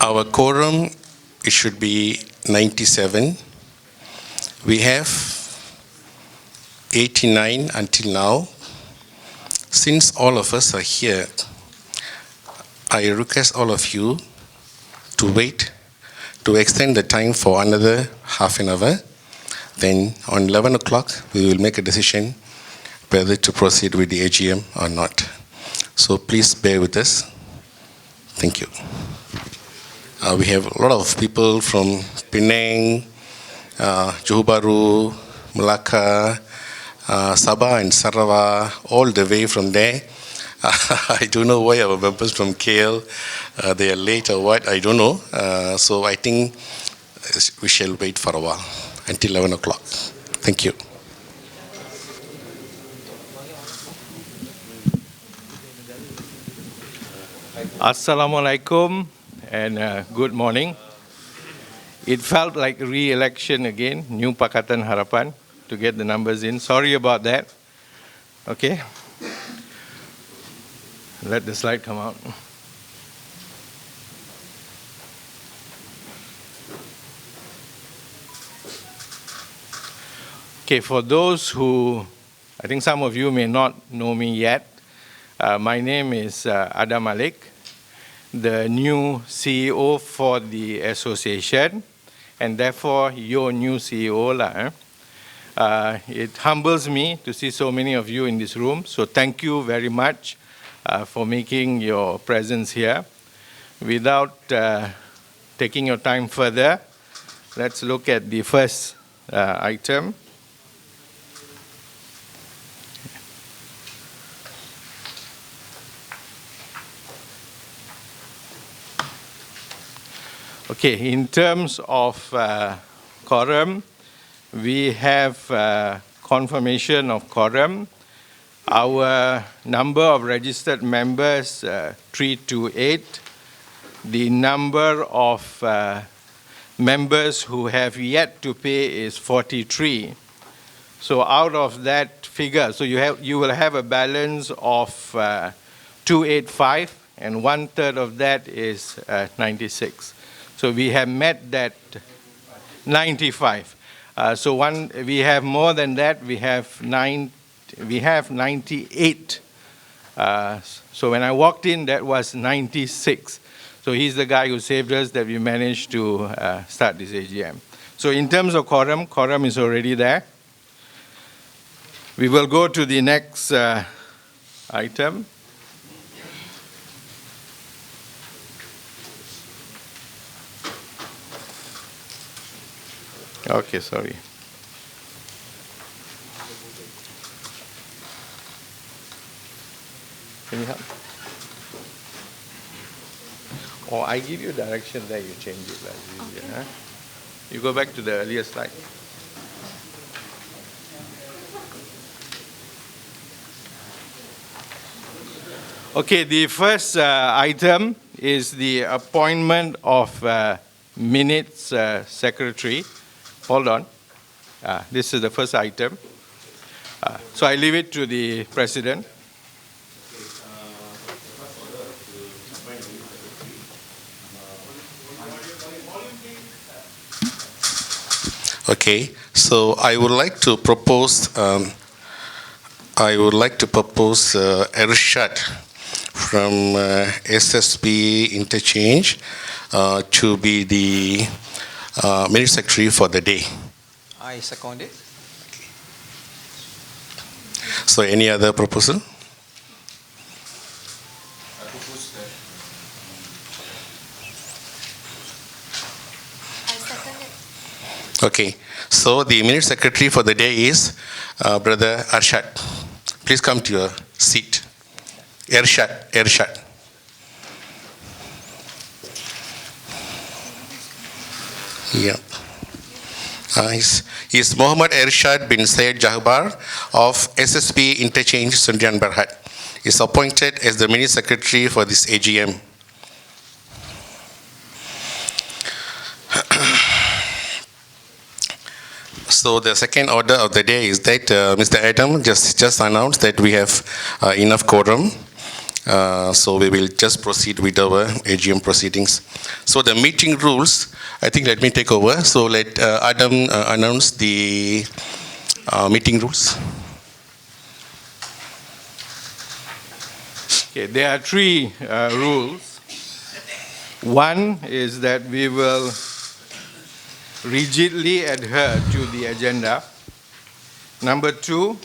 Our quorum, it should be 97. We have 89 until now. Since all of us are here, I request all of you to wait, to extend the time for another half an hour. Then on 11 o'clock, we will make a decision whether to proceed with the AGM or not. So please bear with us. Thank you. We have a lot of people from Penang, Johor Bahru, Melaka, Sabah and Sarawak, all the way from there. I don't know why our members from KL, they are late or what, I don't know. So I think we shall wait for a while until 11 o'clock. Thank you. Assalamualaikum and good morning. It felt like re-election again, New Pakatan Harapan, to get the numbers in. Sorry about that. Okay. Let the slide come out. Okay, for those who, I think some of you may not know me yet, my name is Adam Malik, the new CEO for the association, and therefore your new CEO. It humbles me to see so many of you in this room, so thank you very much for making your presence here. Without taking your time further, let's look at the first item. Okay, in terms of quorum, we have confirmation of quorum. Our number of registered members, 328. The number of members who have yet to pay is 43. So out of that figure, so you will have a balance of 285, and 1/3 of that is 96. So we have met that 95. We have more than that. We have 98. So when I walked in, that was 96. So he's the guy who saved us that we managed to start this AGM. So in terms of quorum, quorum is already there. We will go to the next item. Okay, sorry. Can you help? Or I give you direction there, you change it. Okay. Huh? You go back to the earlier slide. Okay, the first item is the appointment of minutes secretary. Hold on. This is the first item. So I leave it to the president. Okay, so I would like to propose Ershad from SSB Interchange to be the Minute Secretary for the day. I second it. So any other proposal? Okay, so the Minute Secretary for the day is Brother Arshad. Please come to your seat. Ershad. Yeah. Is Muhammad Ershad bin Syed Jahbar of SSB Interchange, Sundian Berhad. Is appointed as the Minute Secretary for this AGM. So the second order of the day is that Mr. Adam just announced that we have enough quorum. So we will just proceed with our AGM proceedings. So the meeting rules, I think let me take over. So let Adam announce the meeting rules. Okay, there are three rules. One is that we will rigidly adhere to the agenda. Number two,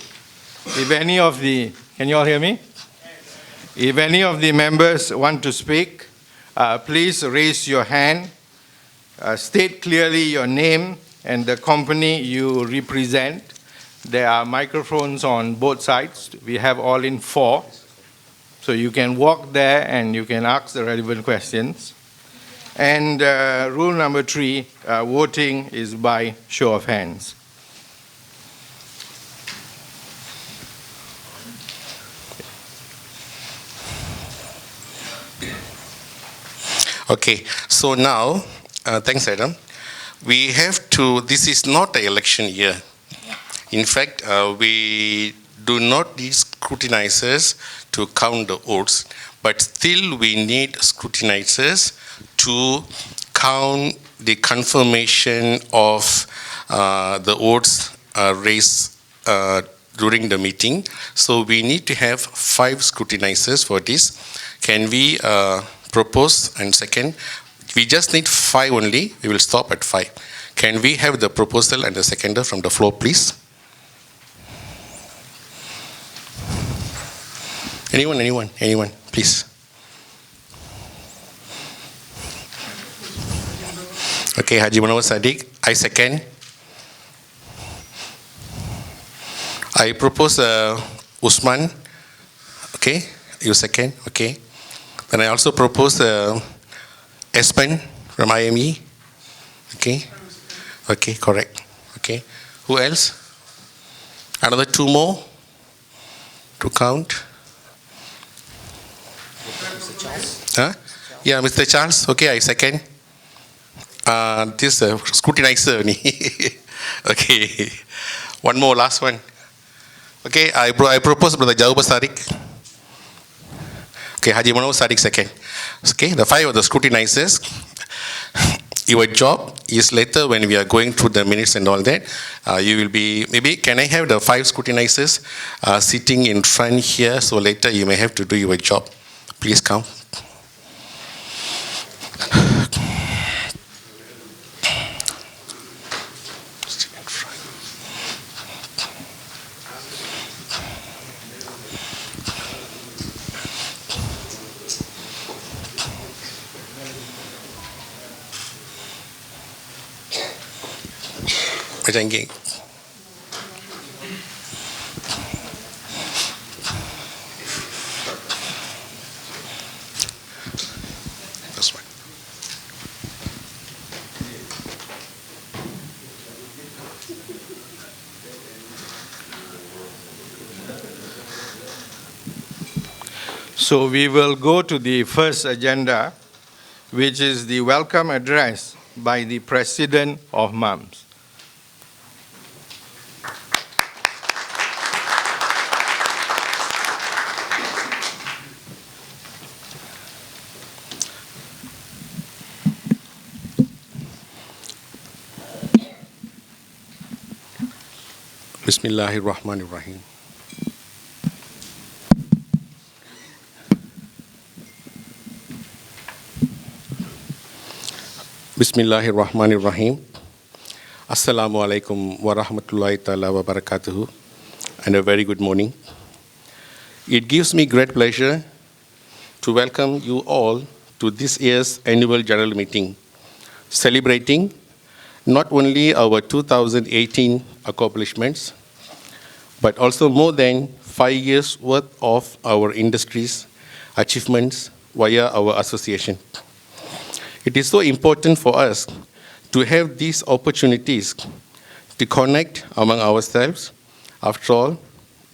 if any of the, can you all hear me? If any of the members want to speak, please raise your hand, state clearly your name and the company you represent. There are microphones on both sides. We have all in 4. So you can walk there and you can ask the relevant questions. And rule number 3, voting is by show of hands. Okay, so now, thanks Adam. We have to, this is not an election year. In fact, we do not need scrutinizers to count the votes, but still we need scrutinizers to count the confirmation of the votes raised during the meeting. So we need to have 5 scrutinizers for this. Can we propose and second? We just need 5 only. We will stop at 5. Can we have the proposal and the seconder from the floor, please? Anyone, please. Okay, Haji Munawar Sadiq, I second. I propose Usman. Okay, you second. Okay. Then I also propose Espen from IME. Okay. Okay, correct. Okay. Who else? Another 2 more to count. Mr. Charles. Huh? Yeah, Mr. Charles. Okay, I second. This scrutinizer. Okay. One more, last one. Okay, I propose Brother Jauba Sadiq. Okay, Haji Munawar Sadiq second. Okay, the 5 of the scrutinizers. Your job is later when we are going through the minutes and all that, you will be, maybe can I have the 5 scrutinizers sitting in front here, so later you may have to do your job. Please come. Thank This one. So we will go to the first agenda, which is the welcome address by the President of Mamsb. Bismillahirrahmanirrahim. Bismillahirrahmanirrahim. Assalamu alaikum wa rahmatullahi ta'ala wa barakatuhu, and a very good morning. It gives me great pleasure to welcome you all to this year's annual general meeting, celebrating not only our 2018 accomplishments, but also more than 5 years' worth of our industry's achievements via our association. It is so important for us to have these opportunities to connect among ourselves. After all,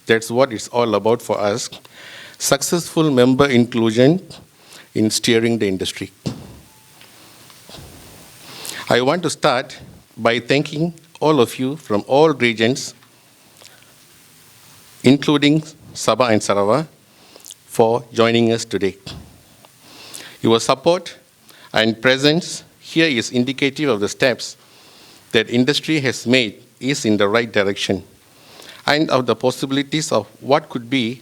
that's what it's all about for us, successful member inclusion in steering the industry. I want to start by thanking all of you from all regions, including Sabah and Sarawak, for joining us today. Your support and presence here is indicative of the steps that industry has made is in the right direction and of the possibilities of what could be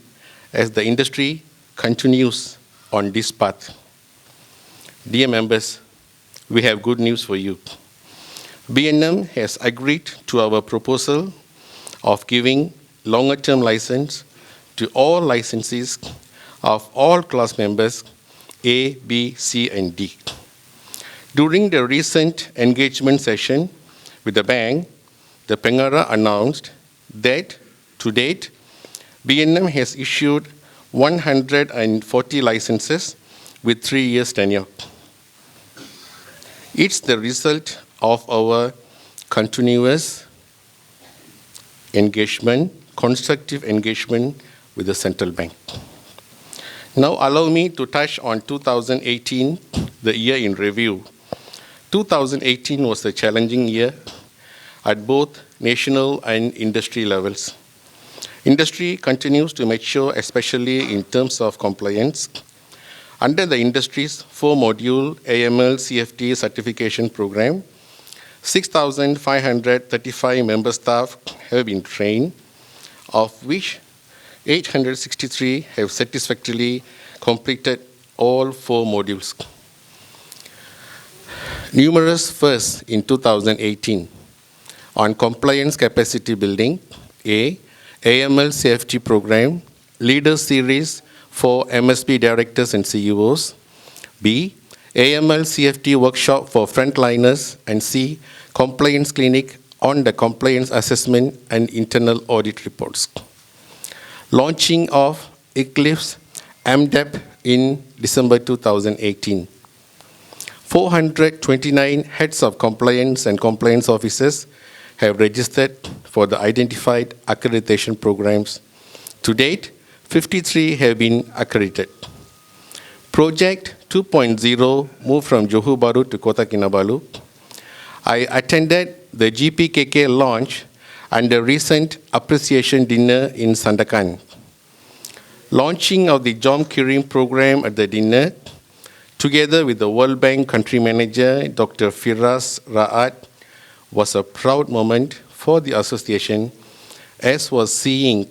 as the industry continues on this path. Dear members, we have good news for you. B&M has agreed to our proposal of giving longer-term license to all licensees of all class members A, B, C, and D. During the recent engagement session with the bank, the Pengara announced that to date, B&M has issued 140 licenses with 3 years tenure. It's the result of our continuous engagement, constructive engagement with the central bank. Now allow me to touch on 2018, the year in review. 2018 was a challenging year at both national and industry levels. Industry continues to mature, especially in terms of compliance. Under the industry's 4-module AML CFT certification program, 6,535 member staff have been trained, of which 863 have satisfactorily completed all 4 modules. Numerous firsts in 2018 on compliance capacity building, A, AML CFT program, Leader Series for Mamsb directors and CEOs, B, AML CFT workshop for frontliners, and C, compliance clinic on the compliance assessment and internal audit reports. Launching of Eclipse MDEP in December 2018. 429 heads of compliance and compliance officers have registered for the identified accreditation programs. To date, 53 have been accredited. Project 2.0 moved from Johor Bahru to Kota Kinabalu. I attended the GPKK launch and the recent appreciation dinner in Sandakan. Launching of the Jom Kirim program at the dinner, together with the World Bank country manager, Dr. Firas Ra'at, was a proud moment for the association, as was seeing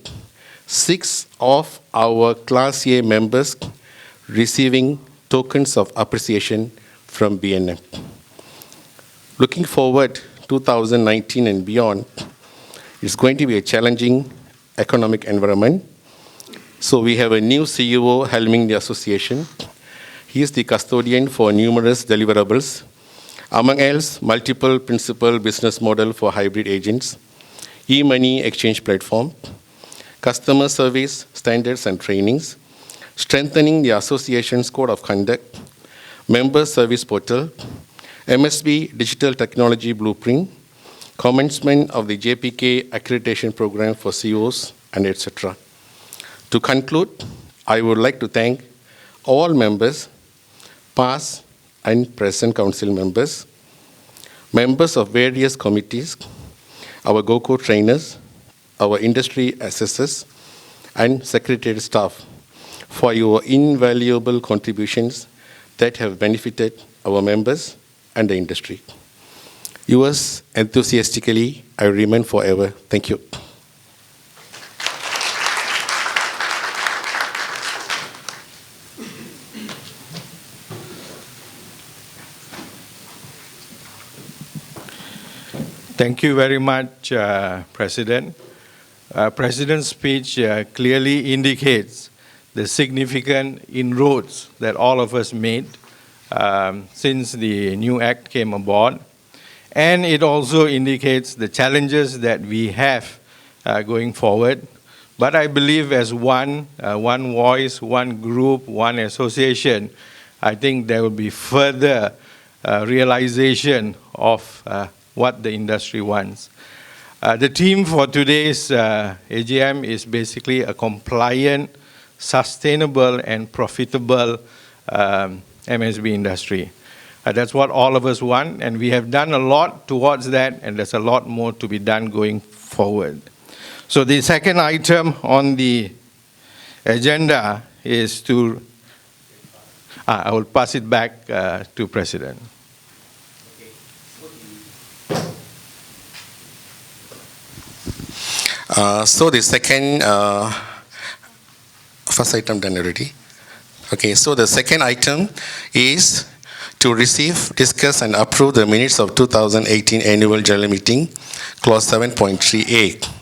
6 of our Class A members receiving tokens of appreciation from B&M. Looking forward 2019 and beyond, it's going to be a challenging economic environment. So we have a new CEO helming the association. He is the custodian for numerous deliverables, among else multiple principal business model for hybrid agents, e-money exchange platform, customer service standards and trainings, strengthening the association's code of conduct, member service portal, MSB digital technology blueprint, commencement of the JPK accreditation program for CEOs, and etc. To conclude, I would like to thank all members, past and present council members, members of various committees, our GOCO trainers, our industry assessors, and secretariat staff for your invaluable contributions that have benefited our members and the industry. Yours enthusiastically, I remain forever. Thank you. Thank you very much, President. President's speech clearly indicates the significant inroads that all of us made since the new act came aboard. And it also indicates the challenges that we have going forward. But I believe as one voice, one group, one association, I think there will be further realization of what the industry wants. The theme for today's AGM is basically a compliant, sustainable, and profitable MSB industry. That's what all of us want, and we have done a lot towards that, and there's a lot more to be done going forward. So the second item on the agenda is to, I will pass it back to President. So the second, first item done already. Okay, so the second item is to receive, discuss and approve the minutes of 2018 Annual General Meeting, Clause 7.3a.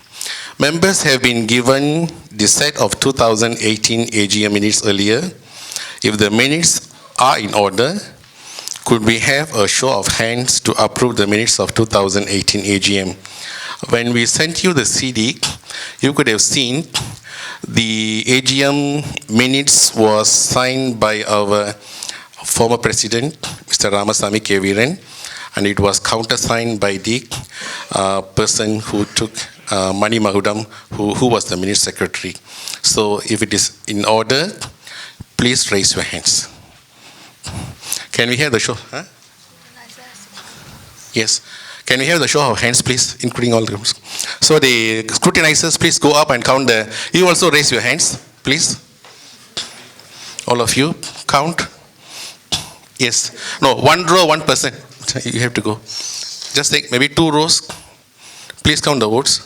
Members have been given the set of 2018 AGM minutes earlier. If the minutes are in order, could we have a show of hands to approve the minutes of 2018 AGM? When we sent you the CD, you could have seen the AGM minutes was signed by our former president, Mr. Ramasamy K. Veeran, and it was countersigned by the person who took Mani Mahudam, who was the minute secretary. So if it is in order, please raise your hands. Can we hear the show? Huh? Yes. Can we have the show of hands, please, including all the rooms? So the scrutinizers, please go up and count the. You also raise your hands, please. All of you, count. Yes. No, one row, one person. You have to go. Just take maybe 2 rows. Please count the votes.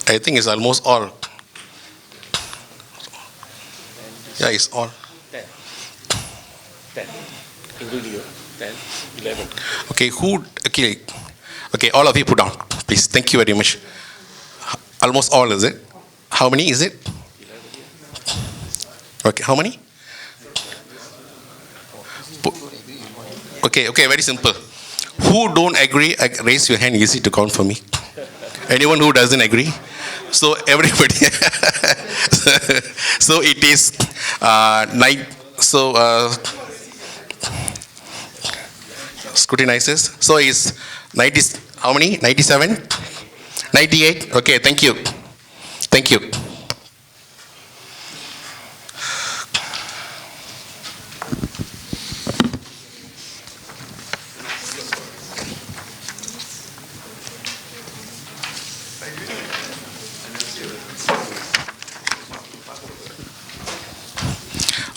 I think it's almost all. Yeah, it's all. 10. Including you. 10, 11. Okay, okay, all of you put down, please. Thank you very much. Almost all, is it? How many is it? 11. Okay, how many? Okay, very simple. Who don't agree, raise your hand, easy to count for me. Anyone who doesn't agree? So everybody. So it is 9. So scrutinizers. So it's 90. How many? 97? 98? Okay, thank you. Thank you.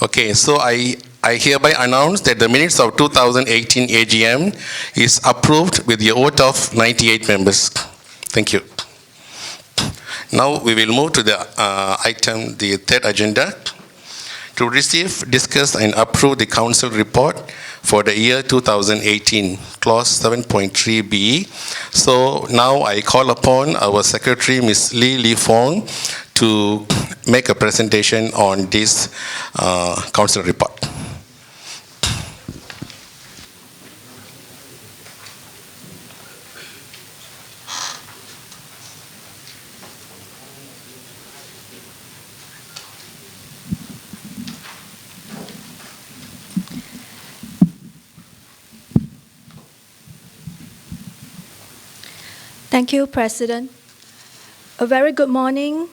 Okay, so I hereby announce that the minutes of 2018 AGM is approved with the vote of 98 members. Thank you. Now we will move to the item, the third agenda, to receive, discuss and approve the council report for the year 2018, clause 7.3b. So now I call upon our secretary, Ms. Lee Fong, to make a presentation on this council report. Thank you, President. A very good morning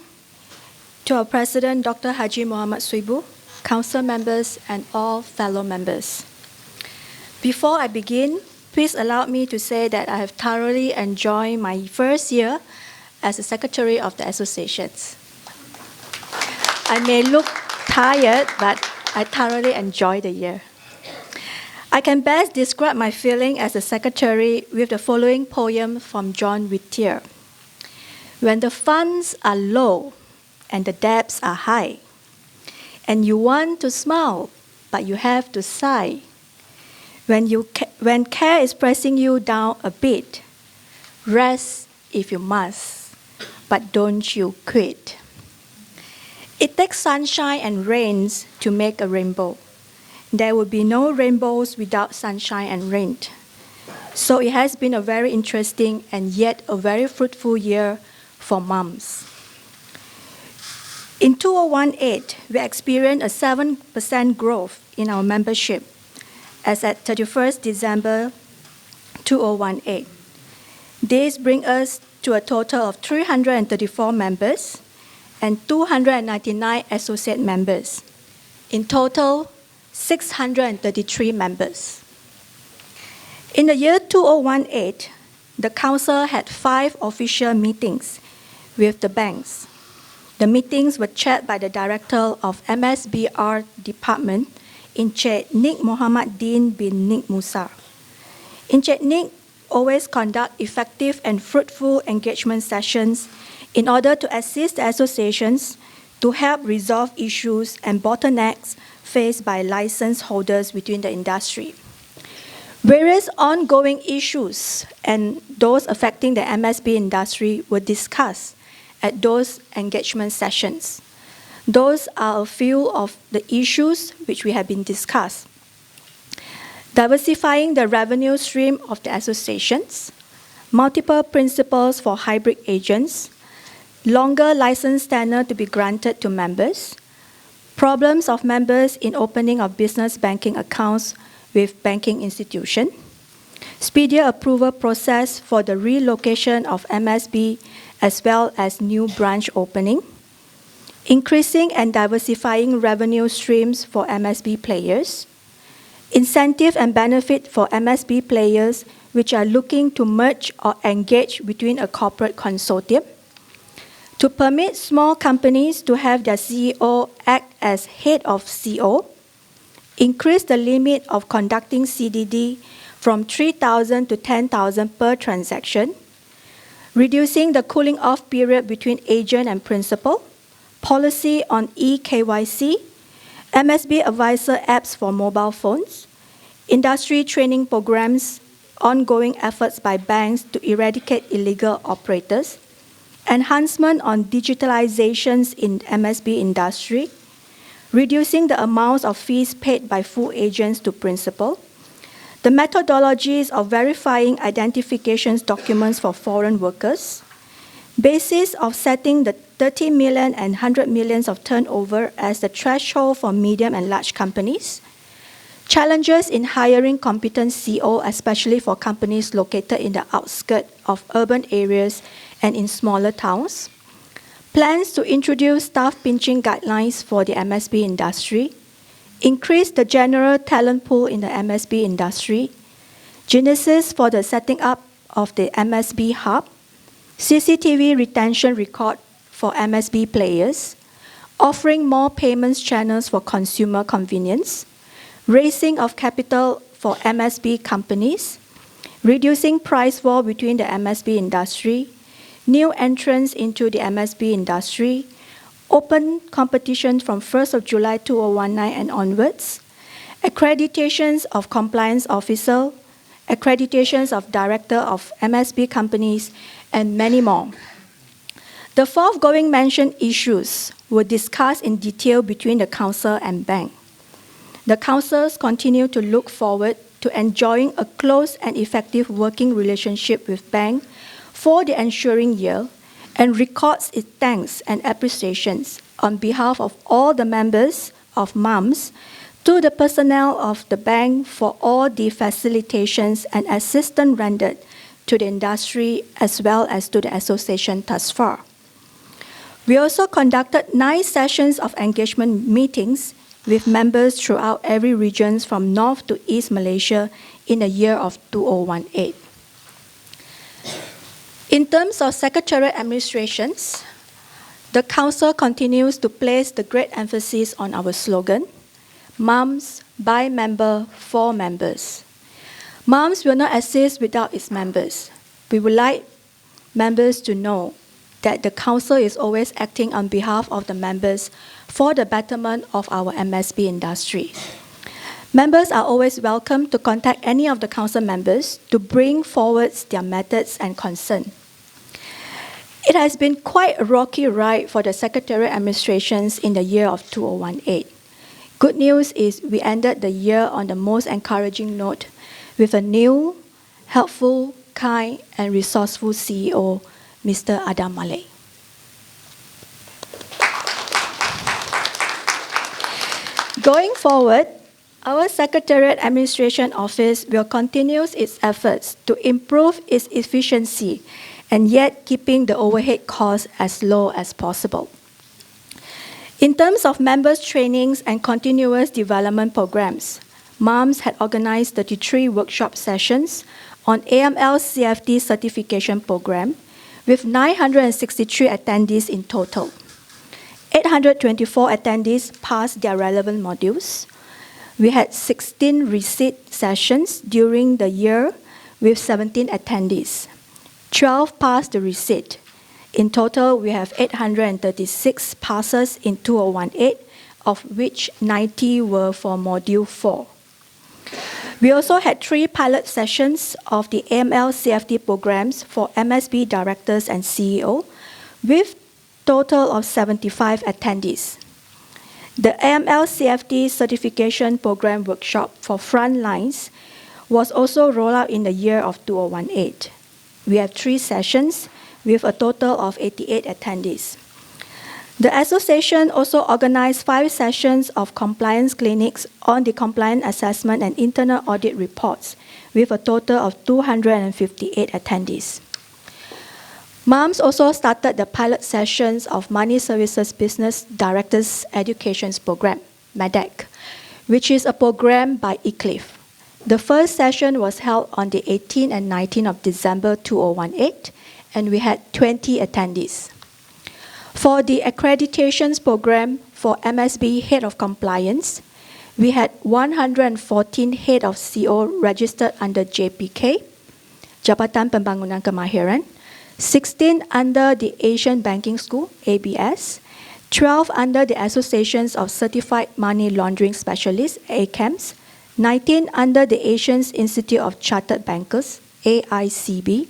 to our President, Dr. Haji Muhammad Swibu, Council members, and all fellow members. Before I begin, please allow me to say that I have thoroughly enjoyed my first year as a Secretary of the Associations. I may look tired, but I thoroughly enjoyed the year. I can best describe my feeling as a secretary with the following poem from John Whittier. When the funds are low and the debts are high, and you want to smile, but you have to sigh. When care is pressing you down a bit, rest if you must, but don't you quit. It takes sunshine and rains to make a rainbow. There would be no rainbows without sunshine and rain. So it has been a very interesting and yet a very fruitful year for mums. In 2018, we experienced a 7% growth in our membership as at 31st December 2018. This brings us to a total of 334 members and 299 associate members. In total, 633 members. In the year 2018, the Council had 5 official meetings with the banks. The meetings were chaired by the Director of MSBR Department, Encik Nik Muhammad Din bin Nik Musa. Encik Nik always conduct effective and fruitful engagement sessions in order to assist the associations to help resolve issues and bottlenecks faced by license holders within the industry. Various ongoing issues and those affecting the MSB industry were discussed at those engagement sessions. Those are a few of the issues which we have been discussed. Diversifying the revenue stream of the associations, multiple principles for hybrid agents, longer license tenure to be granted to members, problems of members in opening of business banking accounts with banking institution, speedier approval process for the relocation of MSB as well as new branch opening, increasing and diversifying revenue streams for MSB players, incentive and benefit for MSB players which are looking to merge or engage between a corporate consortium, to permit small companies to have their CEO act as head of CO, increase the limit of conducting CDD from 3,000 to 10,000 per transaction, reducing the cooling off period between agent and principal, policy on eKYC, MSB advisor apps for mobile phones, industry training programs, ongoing efforts by banks to eradicate illegal operators, enhancement on digitalizations in MSB industry, reducing the amounts of fees paid by full agents to principal, the methodologies of verifying identifications documents for foreign workers, basis of setting the 30 million and 100 millions of turnover as the threshold for medium and large companies, challenges in hiring competent CO, especially for companies located in the outskirts of urban areas and in smaller towns, plans to introduce staff pinching guidelines for the MSB industry, increase the general talent pool in the MSB industry, genesis for the setting up of the MSB hub, CCTV retention record for MSB players, offering more payments channels for consumer convenience, raising of capital for MSB companies, reducing price war between the MSB industry, new entrants into the MSB industry, open competition from 1st of July 2019 and onwards, accreditations of compliance officer, accreditations of director of MSB companies, and many more. The foregoing mentioned issues were discussed in detail between the Council and Bank. The Councils continue to look forward to enjoying a close and effective working relationship with Bank for the ensuing year and records its thanks and appreciations on behalf of all the members of MAMS to the personnel of the Bank for all the facilitations and assistance rendered to the industry as well as to the association thus far. We also conducted 9 sessions of engagement meetings with members throughout every region from North to East Malaysia in the year of 2018. In terms of secretariat administrations, the Council continues to place the great emphasis on our slogan, MAMS by member for members. MAMS will not exist without its members. We would like members to know that the Council is always acting on behalf of the members for the betterment of our MSB industry. Members are always welcome to contact any of the Council members to bring forward their methods and concern. It has been quite a rocky ride for the secretariat administrations in the year of 2018. Good news is we ended the year on the most encouraging note with a new, helpful, kind, and resourceful CEO, Mr. Adam Malay. Going forward, our Secretariat Administration Office will continue its efforts to improve its efficiency and yet keeping the overhead costs as low as possible. In terms of members' trainings and continuous development programs, MAMS had organized 33 workshop sessions on AML CFD certification program with 963 attendees in total. 824 attendees passed their relevant modules. We had 16 receipt sessions during the year with 17 attendees. 12 passed the receipt. In total, we have 836 passes in 2018, of which 90 were for Module 4. We also had 3 pilot sessions of the AML CFD programs for MSB directors and CEO, with total of 75 attendees. The AML CFD certification program workshop for frontlines was also rolled out in the year of 2018. We have 3 sessions with a total of 88 attendees. The association also organized 5 sessions of compliance clinics on the compliance assessment and internal audit reports with a total of 258 attendees. Mamsb also started the pilot sessions of Money Services Business Directors Education Program, MEDEC, which is a program by Eclipse. The first session was held on the 18th and 19th of December 2018, and we had 20 attendees. For the accreditations program for MSB Head of Compliance, we had 114 Head of CO registered under JPK, Jabatan Pembangunan Kemahiran, 16 under the Asian Banking School, ABS, 12 under the Associations of Certified Money Laundering Specialists, ACAMS, 19 under the Asian Institute of Chartered Bankers, AICB,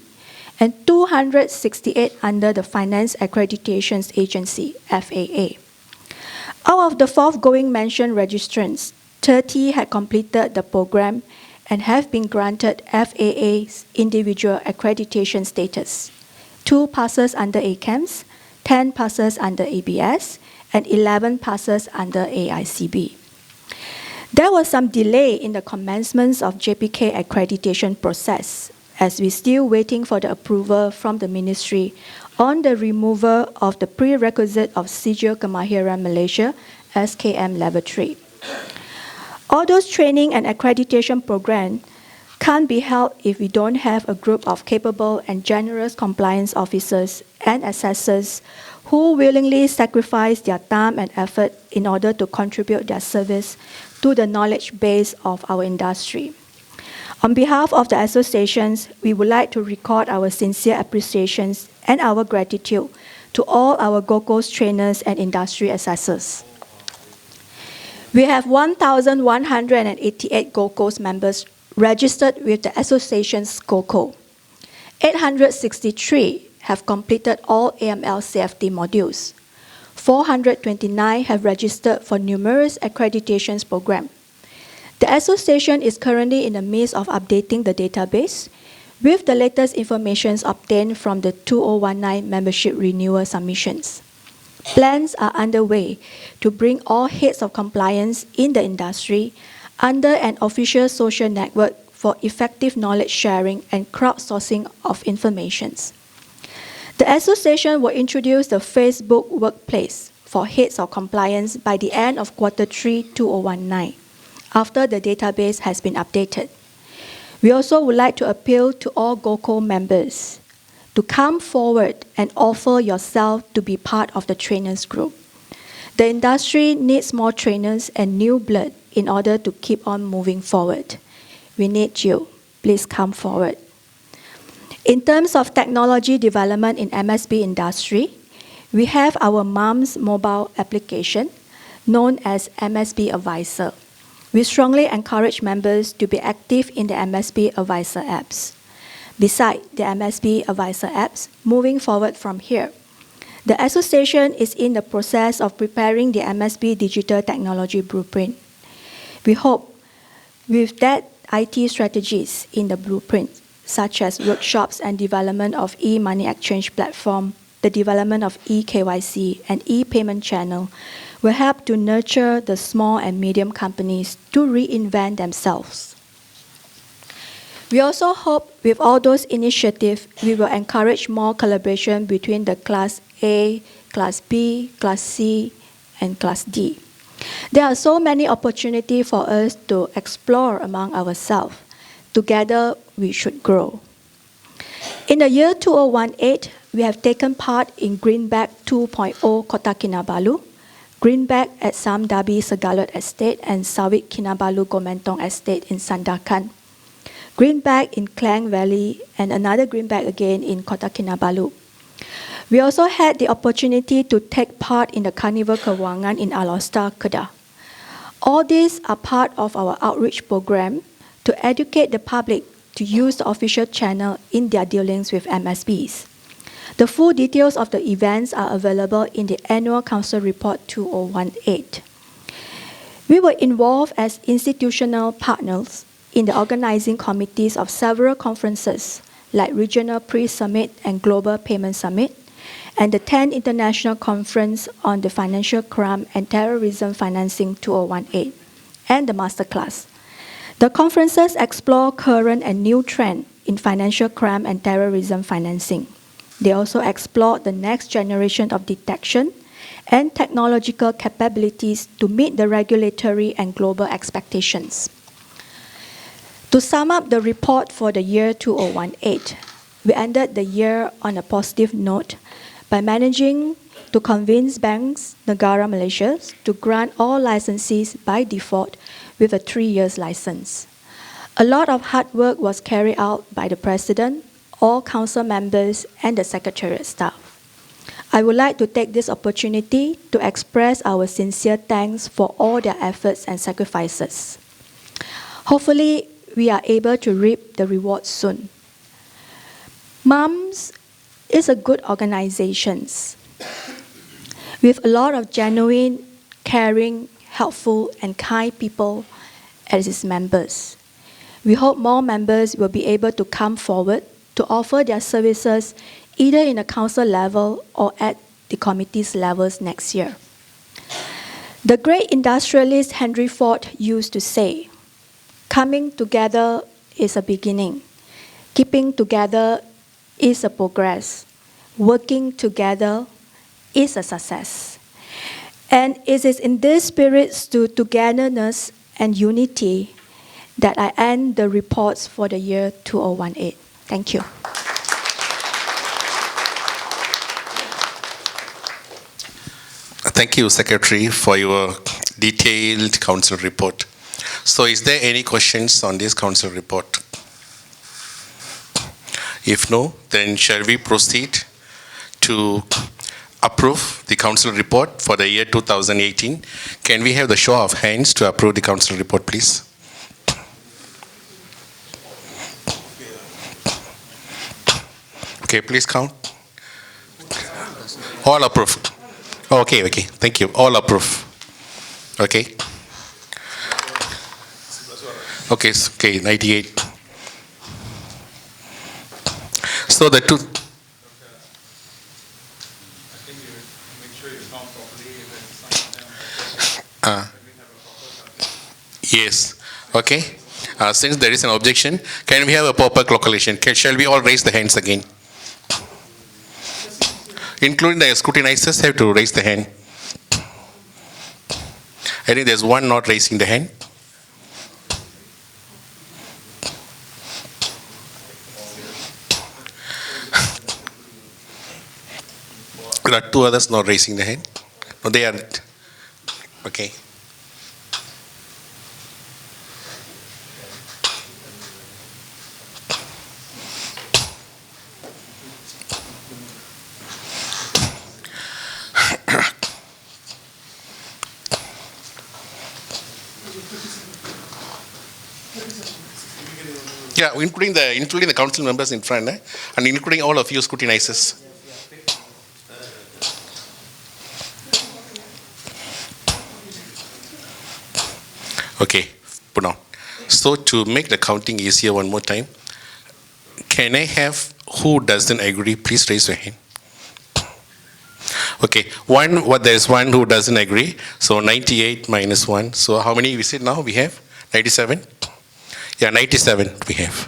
and 268 under the Finance Accreditation Agency, FAA. Out of the foregoing mentioned registrants, 30 had completed the program and have been granted FAA's individual accreditation status. 2 passes under ACAMS, 10 passes under ABS, and 11 passes under AICB. There was some delay in the commencement of JPK accreditation process, as we're still waiting for the approval from the ministry on the removal of the prerequisite of Sijil Kemahiran Malaysia, SKM Level 3. All those training and accreditation programs can't be held if we don't have a group of capable and generous compliance officers and assessors who willingly sacrifice their time and effort in order to contribute their service to the knowledge base of our industry. On behalf of the associations, we would like to record our sincere appreciations and our gratitude to all our Gold Coast trainers and industry assessors. We have 1,188 Gold Coast members registered with the association's GoCo. 863 have completed all AML CFD modules. 429 have registered for numerous accreditations programs. The association is currently in the midst of updating the database with the latest information obtained from the 2019 membership renewal submissions. Plans are underway to bring all heads of compliance in the industry under an official social network for effective knowledge sharing and crowdsourcing of information. The association will introduce the Facebook Workplace for heads of compliance by the end of Q3 2019, after the database has been updated. We also would like to appeal to all GoCo members to come forward and offer yourself to be part of the trainers group. The industry needs more trainers and new blood in order to keep on moving forward. We need you. Please come forward. In terms of technology development in MSB industry, we have our Mamsb mobile application known as MSB Advisor. We strongly encourage members to be active in the MSB Advisor apps. Besides the MSB Advisor apps, moving forward from here, the association is in the process of preparing the MSB Digital Technology Blueprint. We hope with that IT strategies in the blueprint, such as workshops and development of e-money exchange platform, the development of e-KYC and e-payment channel, will help to nurture the small and medium companies to reinvent themselves. We also hope with all those initiatives, we will encourage more collaboration between the Class A, Class B, Class C, and Class D. There are so many opportunities for us to explore among ourselves, together we should grow. In the year 2018, we have taken part in Greenback 2.0 Kota Kinabalu, Greenback at Samdabi Segalut Estate and Sawit Kinabalu Gomentong Estate in Sandakan, Greenback in Klang Valley, and another Greenback again in Kota Kinabalu. We also had the opportunity to take part in the Carnival Kewangan in Alostar, Kedah. All these are part of our outreach program to educate the public to use the official channel in their dealings with MSBs. The full details of the events are available in the Annual Council Report 2018. We were involved as institutional partners in the organizing committees of several conferences like Regional Pre-Summit and Global Payment Summit, and the 10th International Conference on the Financial Crime and Terrorism Financing 2018, and the Masterclass. The conferences explore current and new trends in financial crime and terrorism financing. They also explore the next generation of detection and technological capabilities to meet the regulatory and global expectations. To sum up the report for the year 2018, we ended the year on a positive note by managing to convince banks, Negara Malaysia, to grant all licensees by default with a 3-year license. A lot of hard work was carried out by the President, all Council members, and the Secretariat staff. I would like to take this opportunity to express our sincere thanks for all their efforts and sacrifices. Hopefully, we are able to reap the rewards soon. Mamsb is a good organization with a lot of genuine, caring, helpful, and kind people as its members. We hope more members will be able to come forward to offer their services either in the council level or at the committees levels next year. The great industrialist Henry Ford used to say, "Coming together is a beginning. Keeping together is a progress. Working together is a success." And it is in this spirit to togetherness and unity that I end the reports for the year 2018. Thank you. Thank you, Secretary, for your detailed council report. So is there any questions on this council report? If no, then shall we proceed to approve the council report for the year 2018? Can we have the show of hands to approve the council report, please? Okay, please count. All approve. Okay, thank you. All approve. Okay. Okay, 98. So the two. I think you make sure you count properly and sign them. Yes. Okay. Since there is an objection, can we have a proper calculation? Shall we all raise the hands again? Including the scrutinizers have to raise the hand. I think there's one not raising the hand. There are 2 others not raising the hand. No, they aren't. Okay. Yeah, including the council members in front, and including all of you scrutinizers. Okay, put on. So to make the counting easier one more time, can I have who doesn't agree? Please raise your hand. Okay, there is one who doesn't agree. So 98 minus 1. So how many we said now we have? 97? Yeah, 97 we have.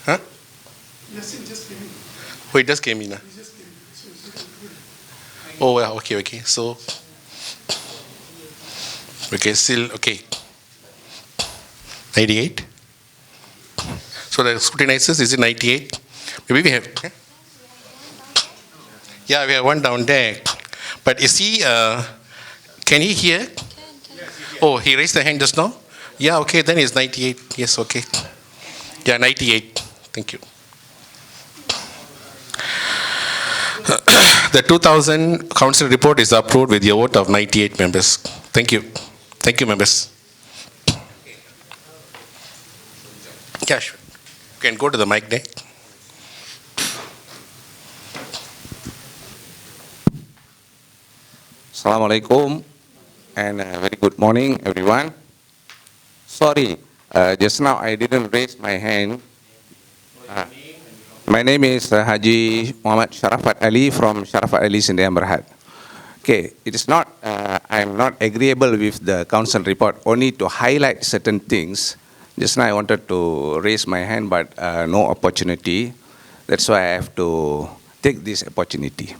Huh? Oh, it just came in. Oh, yeah, okay. So, okay, still, okay. 98? So the scrutinizers, is it 98? Maybe we have. Yeah, we have one down there. But is he, can he hear? Oh, he raised the hand just now? Yeah, okay, then it's 98. Yes, okay. Yeah, 98. Thank you. The 2000 council report is approved with the vote of 98 members. Thank you. Thank you, members. Yeah, sure. You can go to the mic there. Assalamualaikum and very good morning, everyone. Sorry, just now I didn't raise my hand. My name is Haji Muhammad Sharafat Ali from Sharafat Ali Sdn Berhad. Okay, it is not, I'm not agreeable with the council report, only to highlight certain things. Just now I wanted to raise my hand, but no opportunity. That's why I have to take this opportunity.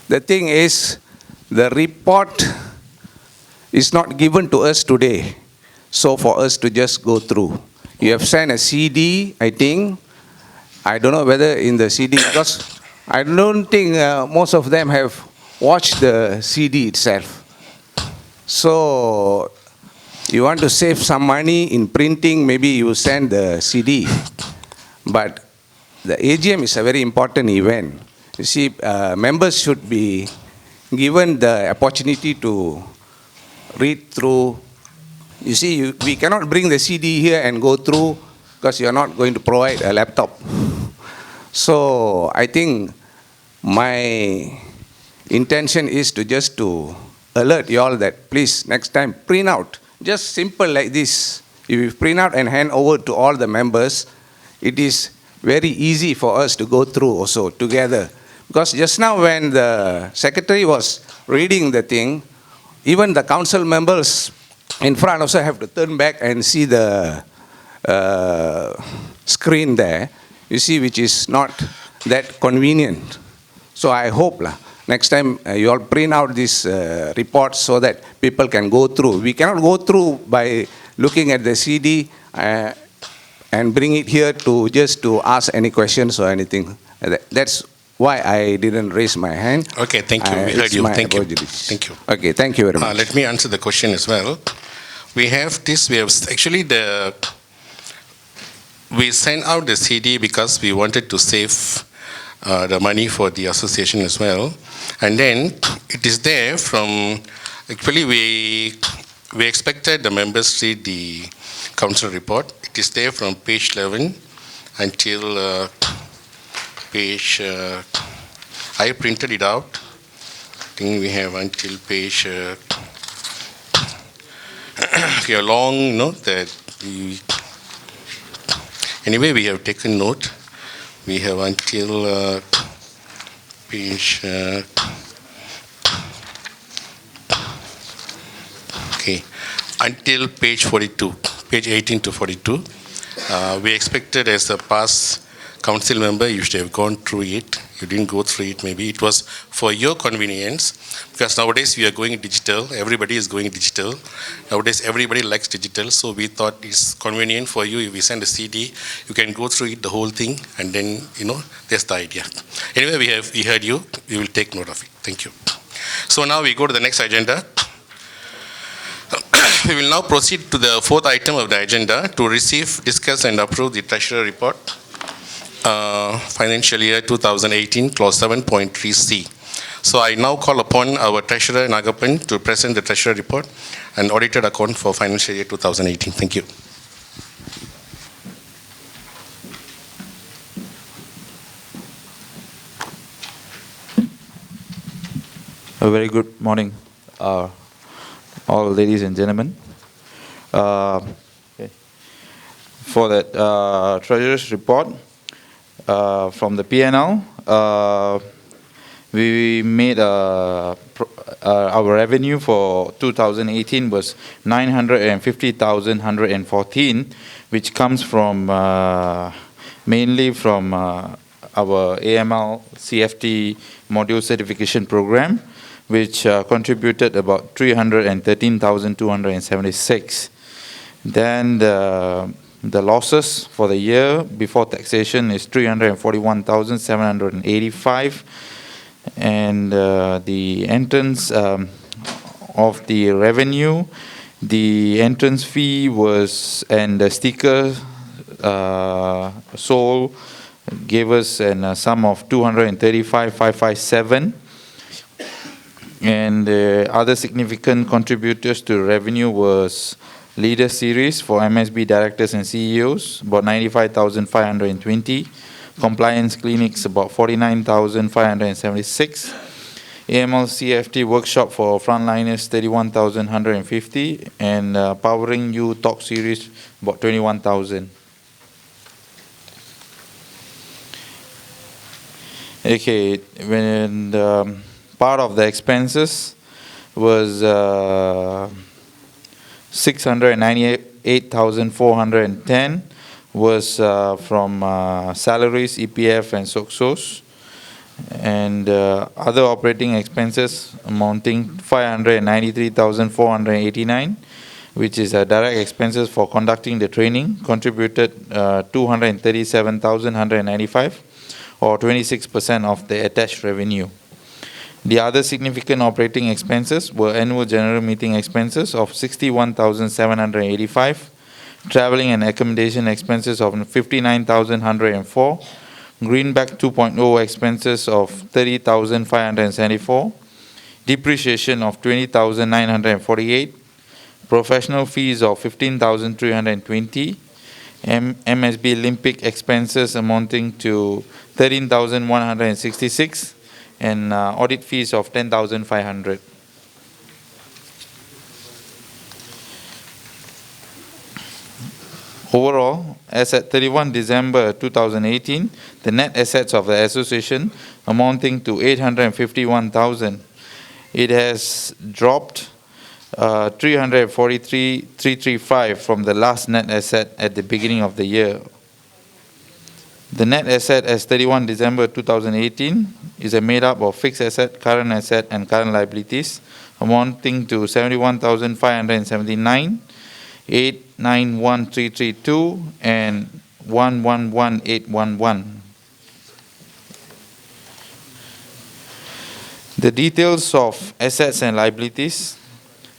The thing is, the report is not given to us today, so for us to just go through. You have sent a CD, I think. I don't know whether in the CD, because I don't think most of them have watched the CD itself. So you want to save some money in printing, maybe you send the CD. But the AGM is a very important event. You see, members should be given the opportunity to read through. You see, we cannot bring the CD here and go through because you are not going to provide a laptop. So I think my intention is to just to alert you all that please next time print out, just simple like this. If you print out and hand over to all the members, it is very easy for us to go through also together. Because just now when the secretary was reading the thing, even the council members in front also have to turn back and see the screen there, you see, which is not that convenient. So I hope next time you all print out this report so that people can go through. We cannot go through by looking at the CD and bring it here to just to ask any questions or anything. That's why I didn't raise my hand. Okay, thank you. We heard you. Thank you. Thank you. Okay, thank you very much. Let me answer the question as well. We have this. We have actually we sent out the CD because we wanted to save the money for the association as well, and then it is there from. Actually, we expected the members to read the council report. It is there from page 11 until page. I printed it out. I think we have until page. We have long note that. Anyway, we have taken note. We have until page. Okay, until page 42, page 18 to 42. We expected as a past council member, you should have gone through it. You didn't go through it, maybe. It was for your convenience, because nowadays we are going digital. Everybody is going digital. Nowadays, everybody likes digital, so we thought it's convenient for you. If we send a CD, you can go through it, the whole thing, and then, that's the idea. Anyway, we heard you. We will take note of it. Thank you. So now we go to the next agenda. We will now proceed to the fourth item of the agenda to receive, discuss, and approve the Treasurer Report. Financial year 2018, clause 7.3c. So I now call upon our Treasurer Nagapan to present the Treasurer Report and audited account for financial year 2018. Thank you. A very good morning, all ladies and gentlemen. For that Treasurer's Report, from the P&L, we made our revenue for 2018 was 950,114, which comes from mainly from our AML CFT module certification program, which contributed about 313,276. Then the losses for the year before taxation is 341,785, and the entrance of the revenue, the entrance fee was, and the sticker sold gave us a sum of 235,557. And other significant contributors to revenue was Leader Series for MSB directors and CEOs, about 95,520. Compliance clinics, about 49,576. AML CFT workshop for frontliners, 31,150. And Powering You Talk Series, about 21,000. Okay, when part of the expenses was 698,410 was from salaries, EPF, and SOCSOS, and other operating expenses amounting 593,489, which is direct expenses for conducting the training, contributed 237,195, or 26% of the attached revenue. The other significant operating expenses were annual general meeting expenses of 61,785, traveling and accommodation expenses of 59,104, Greenback 2.0 expenses of 30,574, depreciation of 20,948, professional fees of 15,320, MSB Olympic expenses amounting to 13,166, and audit fees of 10,500. Overall, as at 31 December 2018, the net assets of the association amounting to 851,000. It has dropped 343,335 from the last net asset at the beginning of the year. The net asset as 31 December 2018 is made up of fixed asset, current asset, and current liabilities, amounting to 71,579, 891,332, and 111,811. The details of assets and liabilities.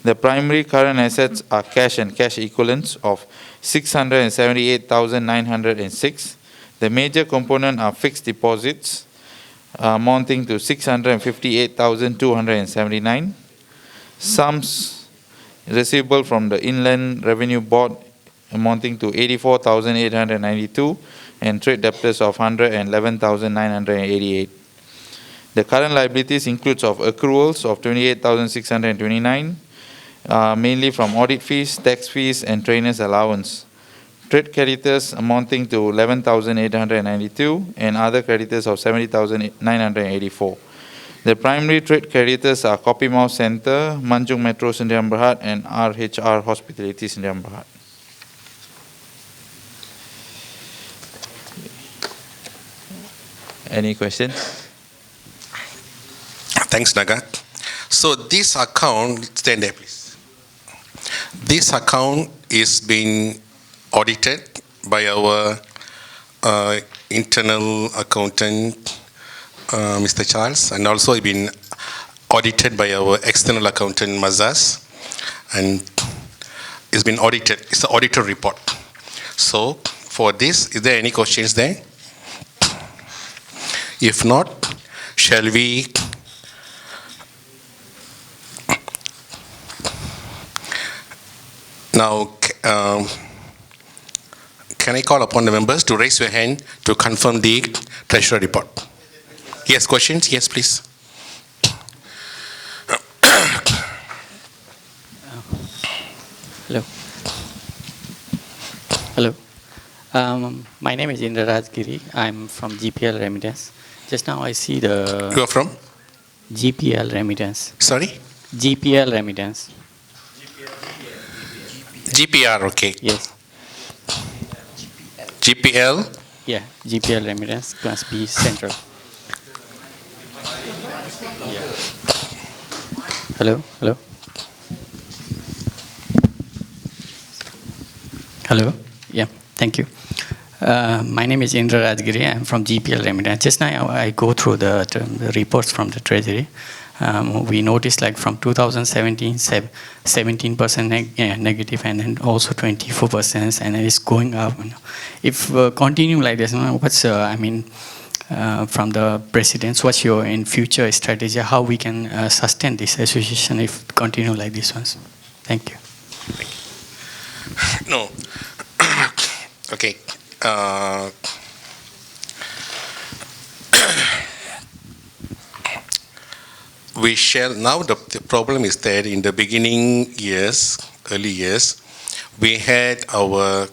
The primary current assets are cash and cash equivalents of 678,906. The major component are fixed deposits, amounting to 658,279. Sums receivable from the Inland Revenue Board amounting to 84,892, and trade debtors of 111,988. The current liabilities includes of accruals of 28,629, mainly from audit fees, tax fees, and trainers' allowance. Trade creditors amounting to 11,892, and other creditors of 70,984. The primary trade creditors are Copymouth Center, Manjung Metro Sdn Bhd, and RHR Hospitality Sdn Bhd. Any questions? Thanks, Naga. So this account, stand there please. This account is being audited by our internal accountant, Mr. Charles, and also been audited by our external accountant, Mazas, and it's been audited. It's the auditor report. So for this, is there any questions there? If not, shall we now can I call upon the members to raise your hand to confirm the treasury report? Yes, questions? Yes, please. Hello. Hello. My name is Indra Rajgiri. I'm from GPL Remittance. Just now I see the... You are from? GPL Remittance. Sorry? GPL Remittance. GPR, okay. Yes. GPL? Yeah, GPL Remittance, Class B Central. Yeah. Hello, hello. Hello. Yeah, thank you. My name is Indra Rajgiri. I'm from GPL Remittance. Just now I go through the reports from the Treasury. We noticed like from 2017, 17% negative, and then also 24%, and it's going up. If continue like this, what's from the presidents, what's your in future strategy? How we can sustain this association if continue like this ones? Thank you. No. Okay. We shall now. The problem is that in the beginning years, early years, we had our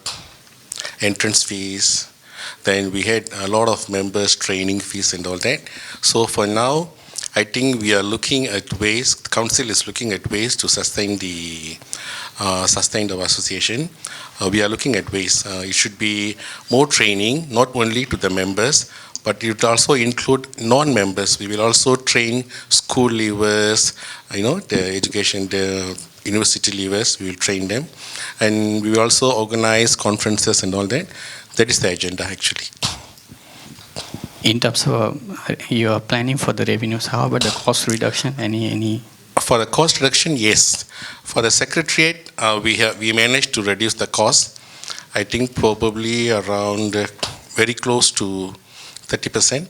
entrance fees. Then we had a lot of members' training fees and all that. So for now, I think we are looking at ways. The council is looking at ways to sustain our association. We are looking at ways. It should be more training, not only to the members, but it will also include non-members. We will also train school leavers, the education, the university leavers. We will train them, and we will also organize conferences and all that. That is the agenda, actually. In terms of you are planning for the revenues, how about the cost reduction? Any? For the cost reduction, yes. For the secretariat, we managed to reduce the cost. I think probably around very close to 30%.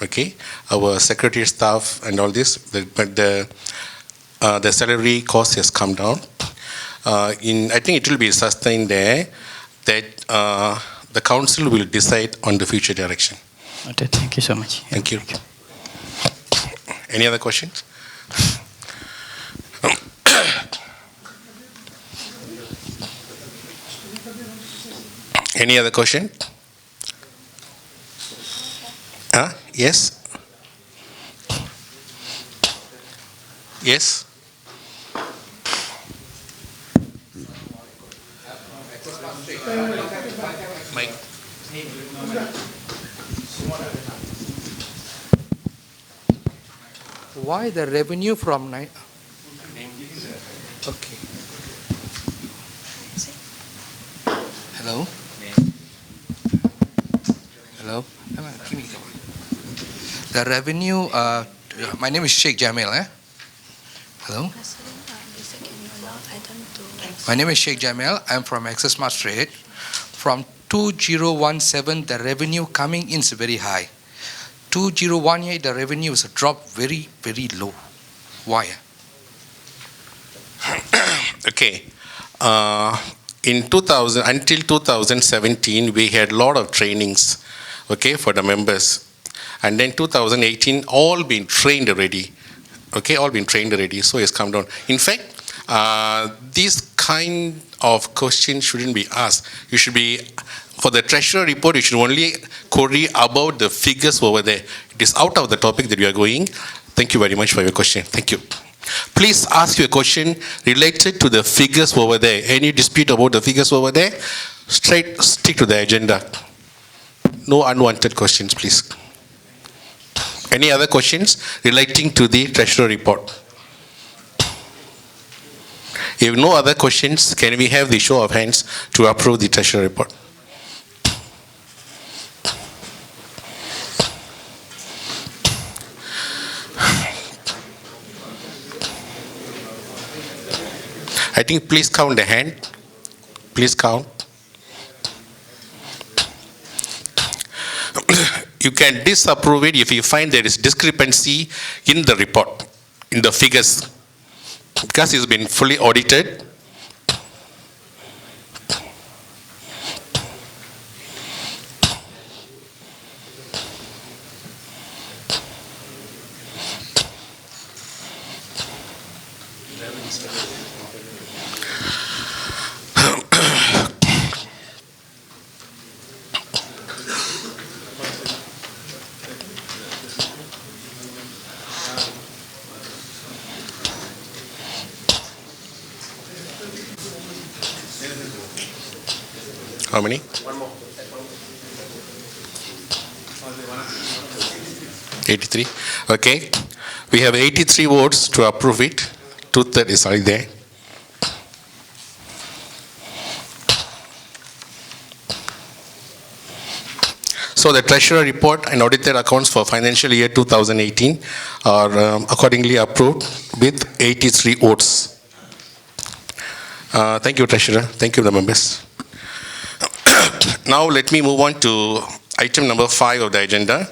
Okay, our secretariat staff and all this, but the salary cost has come down. I think it will be sustained there. That the council will decide on the future direction. Okay, thank you so much. Thank you. Any other questions? Any other question? Yes? Yes? Mike. Why the revenue from Okay. Hello. Hello. The revenue. My name is Sheikh Jamil. Hello. My name is Sheikh Jamil. I'm from Access Smart Trade. From 2017, the revenue coming in is very high. 2018, the revenue is dropped very, very low. Why? Okay. In 2000 until 2017, we had a lot of trainings, okay, for the members, and then 2018, all been trained already. Okay, all been trained already. So it's come down. In fact, this kind of question shouldn't be asked. You should be, for the treasurer report, you should only query about the figures over there. It is out of the topic that we are going. Thank you very much for your question. Thank you. Please ask your question related to the figures over there. Any dispute about the figures over there? Straight stick to the agenda. No unwanted questions, please. Any other questions relating to the treasurer report? If no other questions, can we have the show of hands to approve the treasurer report? I think please count the hand. Please count. You can disapprove it if you find there is discrepancy in the report, in the figures, because it's been fully audited. How many? One more. 83. Okay. We have 83 votes to approve it. 2/3 is already there. So the treasurer report and audited accounts for financial year 2018 are accordingly approved with 83 votes. Thank you, treasurer. Thank you, the members. Now let me move on to item number 5 of the agenda,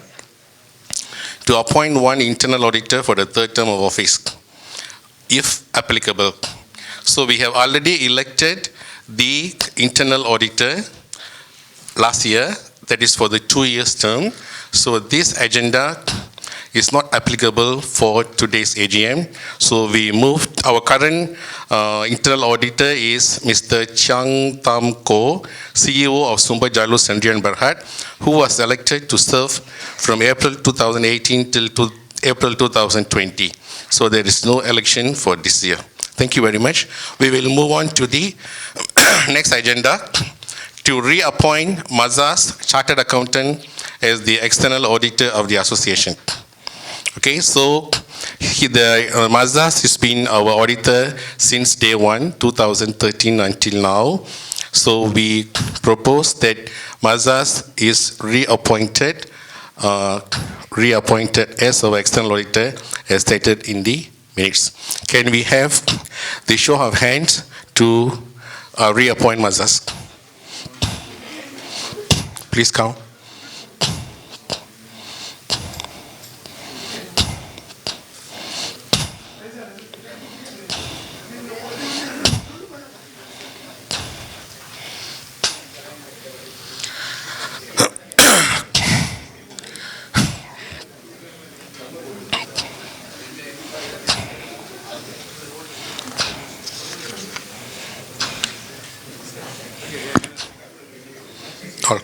to appoint one internal auditor for the third term of office, if applicable. So we have already elected the internal auditor last year, that is for the 2 years term. So this agenda is not applicable for today's AGM. So we moved, our current internal auditor is Mr. Chang Tam Ko, CEO of Sumber Jalur Sendirian Berhad, who was elected to serve from April 2018 till April 2020. So there is no election for this year. Thank you very much. We will move on to the next agenda, to reappoint Mazars Chartered Accountant as the external auditor of the association. Okay, so Mazars has been our auditor since day 1, 2013 until now. So we propose that Mazars is reappointed as our external auditor as stated in the minutes. Can we have the show of hands to reappoint Mazars? Please count. All.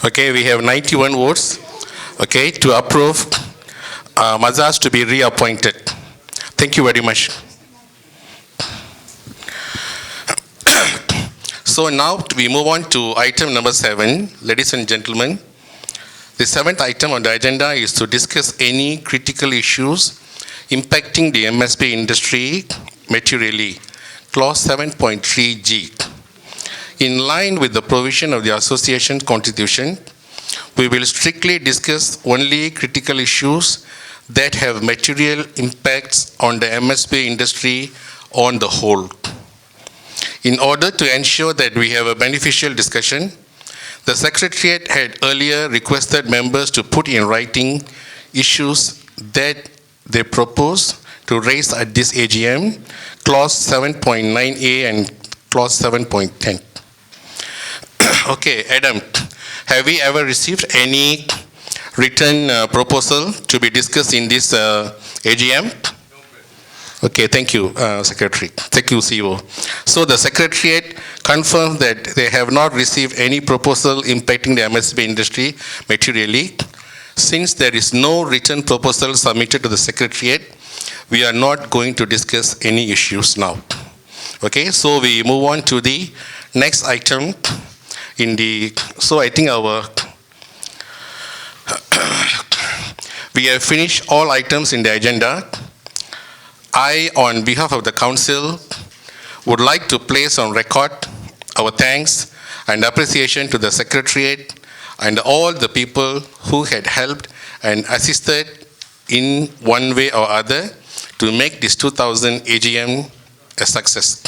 Okay, we have 91 votes, okay, to approve Mazars to be reappointed. Thank you very much. So now we move on to item number 7, ladies and gentlemen. The 7th item on the agenda is to discuss any critical issues impacting the MSB industry materially, clause 7.3G. In line with the provision of the association constitution, we will strictly discuss only critical issues that have material impacts on the MSB industry on the whole. In order to ensure that we have a beneficial discussion, the Secretariat had earlier requested members to put in writing issues that they propose to raise at this AGM, clause 7.9A and clause 7.10. Okay, Adam, have we ever received any written proposal to be discussed in this AGM? Okay, thank you, Secretary. Thank you, CEO. So the Secretariat confirms that they have not received any proposal impacting the MSB industry materially. Since there is no written proposal submitted to the Secretariat, we are not going to discuss any issues now. Okay, so we move on to the next item in the, so I think we have finished all items in the agenda. I, on behalf of the Council, would like to place on record our thanks and appreciation to the Secretariat and all the people who had helped and assisted in one way or other to make this 2000 AGM a success.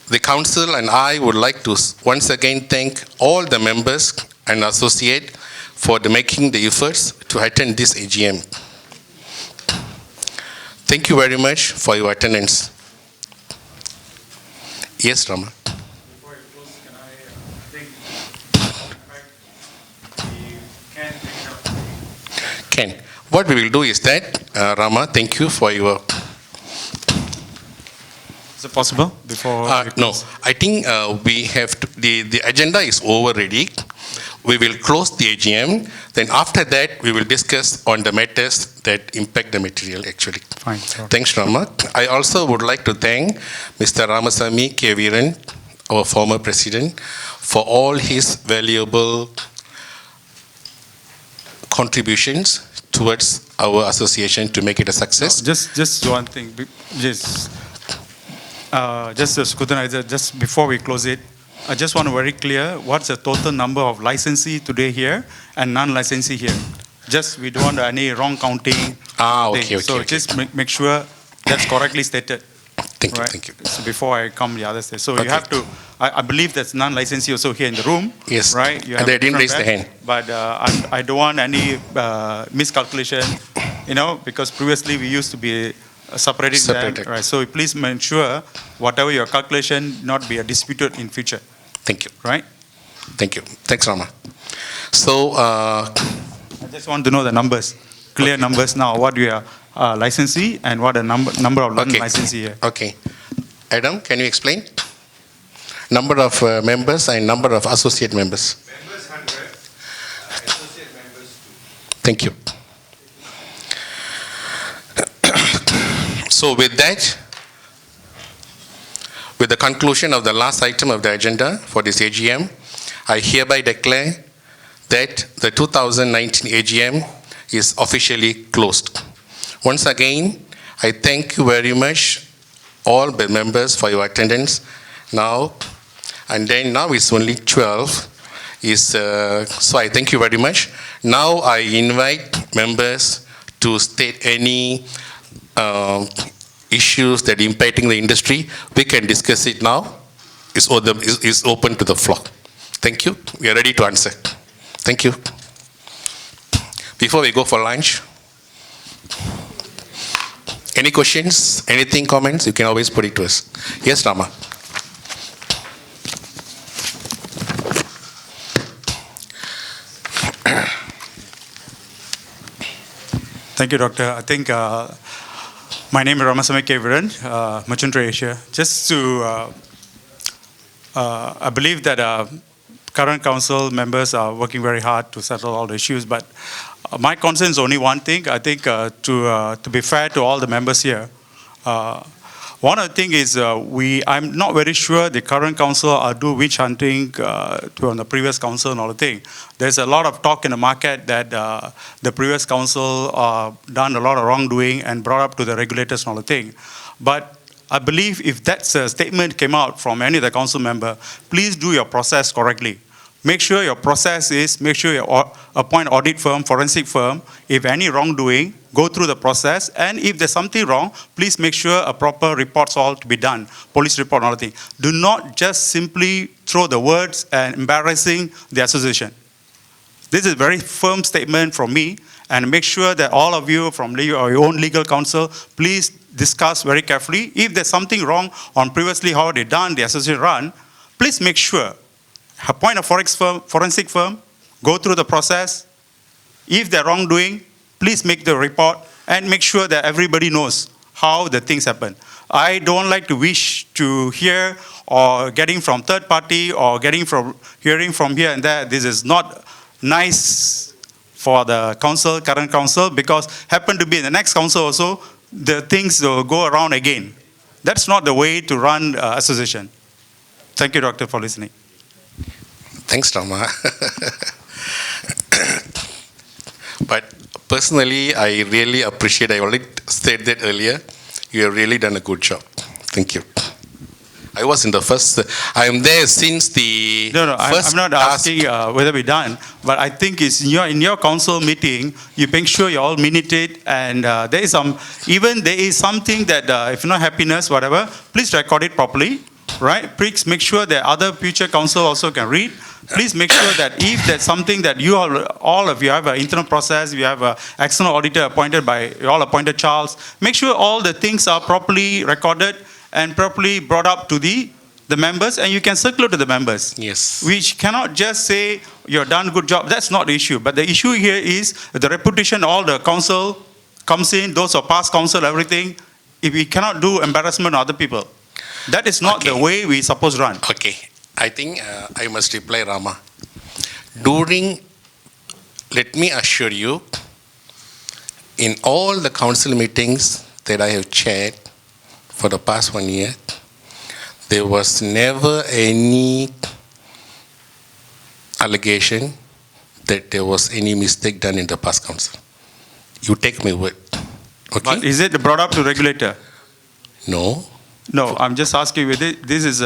The Council and I would like to once again thank all the members and associates for making the efforts to attend this AGM. Thank you very much for your attendance. Yes, Rama. Before I close, can I think Ken, what we will do is that, Rama, thank you for your... Is it possible before? No, I think we have to, the agenda is over already. We will close the AGM. Then after that, we will discuss on the matters that impact the material actually. Fine. Sure. Thanks, Rama. I also would like to thank Mr. Ramasamy K. Veeran, our former president, for all his valuable contributions towards our association to make it a success. Just one thing. Just to scrutinize it, just before we close it, I just want to very clear what's the total number of licensee today here and non-licensee here. Just we don't want any wrong counting. Okay. So just make sure that's correctly stated. Thank you, right? thank you. So before I come the other stage. So Okay. you have to, I believe there's non-licensee also here in the room. Yes. Right? You And they didn't different raise their batch, But I don't want any miscalculation, because previously we used to be separating them. Separated. Right? So please make sure whatever your calculation not be disputed in future. Thank you. Right? Thank you. Thanks, Rama. So, I just want to know the numbers, clear numbers now. What we are licensee and what the number of non-licensee here. Okay. Adam, can you explain? Number of members and number of associate members. Members 100, associate members 2. Thank you. So with that, with the conclusion of the last item of the agenda for this AGM, I hereby declare that the 2019 AGM is officially closed. Once again, I thank you very much, all the members, for your attendance now. And then now it's only 12. So I thank you very much. Now I invite members to state any issues that are impacting the industry. We can discuss it now. It's open to the floor. Thank you. We are ready to answer. Thank you. Before we go for lunch, any questions, anything, comments, you can always put it to us. Yes, Rama. Thank you, Doctor. I think my name is Ramasamy Keviran, Merchant Trade Asia. Just to, I believe that current council members are working very hard to settle all the issues, but my concern is only one thing. I think to be fair to all the members here, one of the things is I'm not very sure the current council do witch hunting on the previous council and all the thing. There's a lot of talk in the market that the previous council done a lot of wrongdoing and brought up to the regulators and all the thing. But I believe if that statement came out from any of the council member, please do your process correctly. Make sure your process is, make sure you appoint audit firm, forensic firm. If any wrongdoing, go through the process. And if there's something wrong, please make sure a proper report's all to be done. Police report and all the thing. Do not just simply throw the words and embarrassing the association. This is a very firm statement from me. And make sure that all of you from your own legal counsel, please discuss very carefully. If there's something wrong on previously how they done the association run, please make sure. Appoint a forensic firm, go through the process. If they're wrongdoing, please make the report and make sure that everybody knows how the things happen. I don't like to wish to hear or getting from third party or hearing from here and there. This is not nice for the council, current council, because happen to be in the next council also, the things will go around again. That's not the way to run association. Thank you, Doctor, for listening. Thanks, Rama. But personally, I really appreciate, I already said that earlier, you have really done a good job. Thank you. I was in the first, I am there since the first. I'm not asking whether we're done, but I think it's in your council meeting, you make sure you all minute it, and there is something that, if not happiness, whatever, please record it properly, right? Please make sure that other future council also can read. Please make sure that if there's something that you all of you have an internal process, you have an external auditor appointed by, you all appointed Charles, make sure all the things are properly recorded and properly brought up to the members, and you can circulate to the members. Yes. Which cannot just say, you're done, good job. That's not the issue. But the issue here is the reputation, all the council comes in, those are past council, everything. If we cannot do embarrassment on other people, that is not the way we supposed to run. Okay. I think I must reply, Rama. Let me assure you, in all the council meetings that I have chaired for the past 1 year, there was never any allegation that there was any mistake done in the past council. You take my word. Okay? But is it brought up to regulator? No. No, I'm just asking whether this is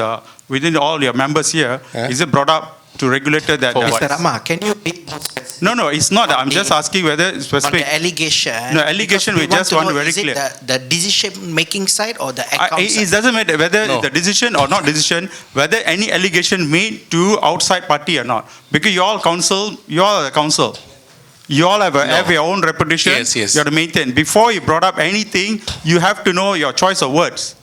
within all your members here, Huh? is it brought up to regulator that... For what? Mr. Rama, can you be more specific? No, it's not. I'm just asking whether it's On specific. the allegation. No, allegation, because we just want know, very is clear. it the decision-making side or the account It side? doesn't matter whether No. the decision or not decision, whether any allegation made to outside party or not. Because you all are the council. You all have your own reputation. Yes, yes. You have to maintain. Before you brought up anything, you have to know your choice of words.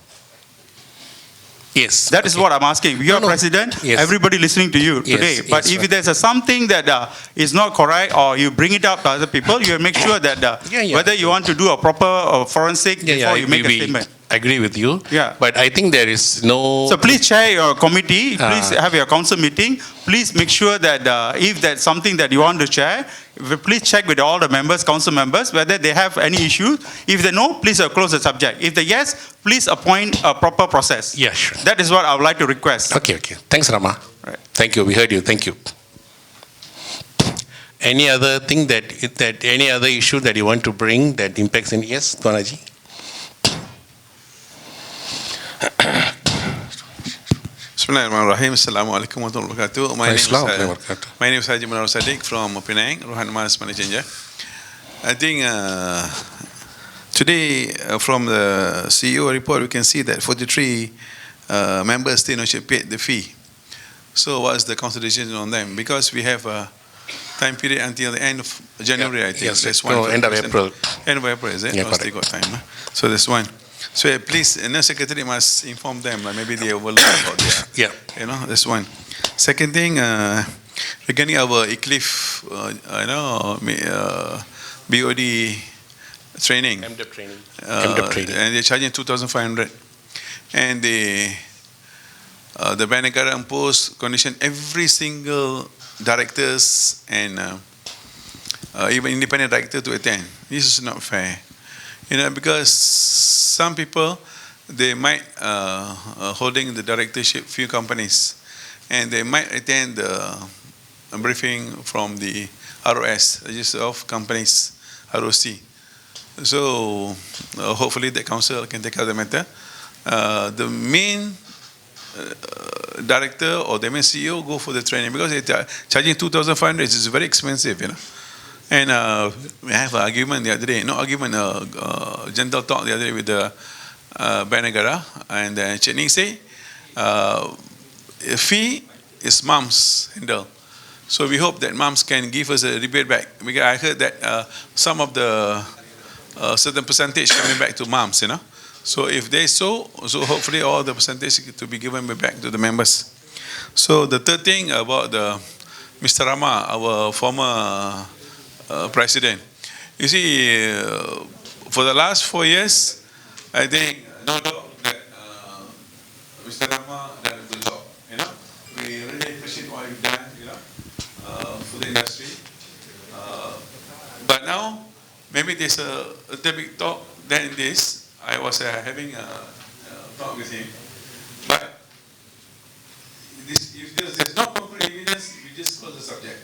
Yes. That is okay. what I'm asking. You are No. president, Yes. everybody listening to you Yes, today. But yes, if right. there's something that is not correct or you bring it up to other people, you make sure that Yeah. whether you want to do a proper forensic before you make a statement. I agree with you. Yeah. But I think there is no. So please chair your committee, please Ah. have your council meeting. Please make sure that if that's something that you want to share, please check with all the members, council members, whether they have any issues. If they no, please close the subject. If they yes, please appoint a proper process. Yeah, sure. That is what I would like to request. Okay. Thanks, Rama. Right. Thank you. We heard you. Thank you. Any other thing that any other issue that you want to bring that impacts in? Yes, Tuanaji. Bismillahirrahmanirrahim. Assalamualaikum warahmatullahi wabarakatuh. My name is Haji Munawar Sadiq from Penang, Rohan Mas Manager. I think today from the CEO report we can see that 43 members still not paid the fee. So what's the consideration on them? Because we have a time period until the end of January, I think. Yes, that's no, one. end of April. End of April, is it? Yeah, Oh, still got time. So that's one. So please, the secretary must inform them. Like maybe they overlook about their. Yeah. That's one. Second thing, regarding our ECLIF, BOD training. MDEP training. MDEP training. And they're charging 2,500. And the Banagara imposed condition every single directors and even independent director to attend. This is not fair. Because some people, they might holding the directorship few companies, and they might attend the briefing from the ROS, Register of Companies, ROC. So hopefully the council can take out the matter. The main director or the main CEO go for the training because they're charging 2,500. It's very expensive, And we have an argument the other day, gentle talk the other day with the Banagara, and Chetning say, fee is Mamsb handle. So we hope that Mamsb can give us a rebate back. Because I heard that some of the certain percentage coming back to Mamsb, So if they so hopefully all the percentage to be given back to the members. So the third thing about Mr. Rama, our former president. You see, for the last 4 years, I think no doubt that Mr. Rama done a good job. We really appreciate what you've done, for the industry. But now, maybe there's a little bit talk than this. I was having a talk with him, but if there's no concrete evidence, we just close the subject.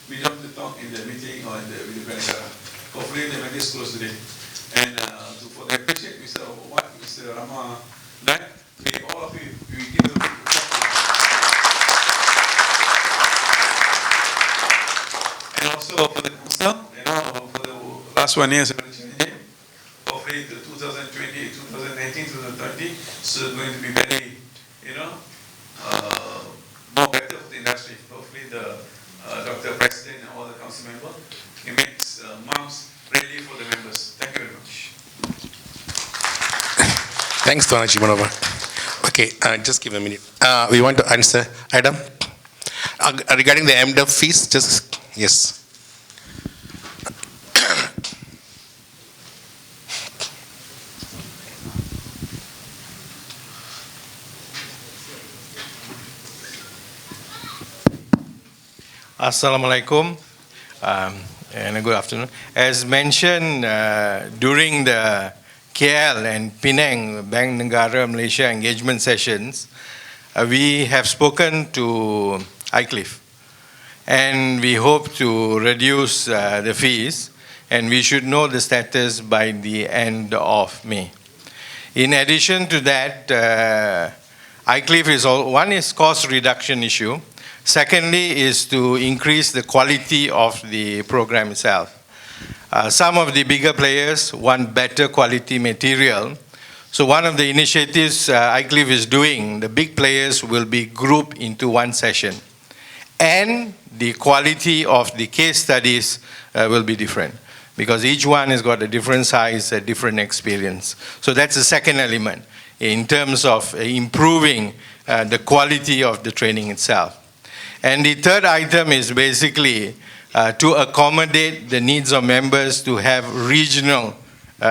We don't have to talk in the meeting or in the Banagara. Hopefully the meeting is closed today. And for the appreciate what Mr. Rama done, all of you, we give him and also for the council, for the last 1 year, hopefully the 2020, 2019, 2030 is going to be very, more better for the industry. Hopefully the Dr. President and all the council members, it makes Mamsb ready for the members. Thank you very much. Thanks, Tuanaji Manohar. Okay, just give a minute. We want to answer, Adam, regarding the MDEP fees. Just yes. Assalamualaikum and good afternoon. As mentioned during the KL and Penang Bank Negara Malaysia engagement sessions, we have spoken to ICLIF and we hope to reduce the fees and we should know the status by the end of May. In addition to that, ICLIF is one is cost reduction issue. Secondly is to increase the quality of the program itself. Some of the bigger players want better quality material. So one of the initiatives ICLIF is doing, the big players will be grouped into one session. And the quality of the case studies will be different, because each one has got a different size, a different experience. So that's the second element in terms of improving the quality of the training itself. And the third item is basically to accommodate the needs of members to have regional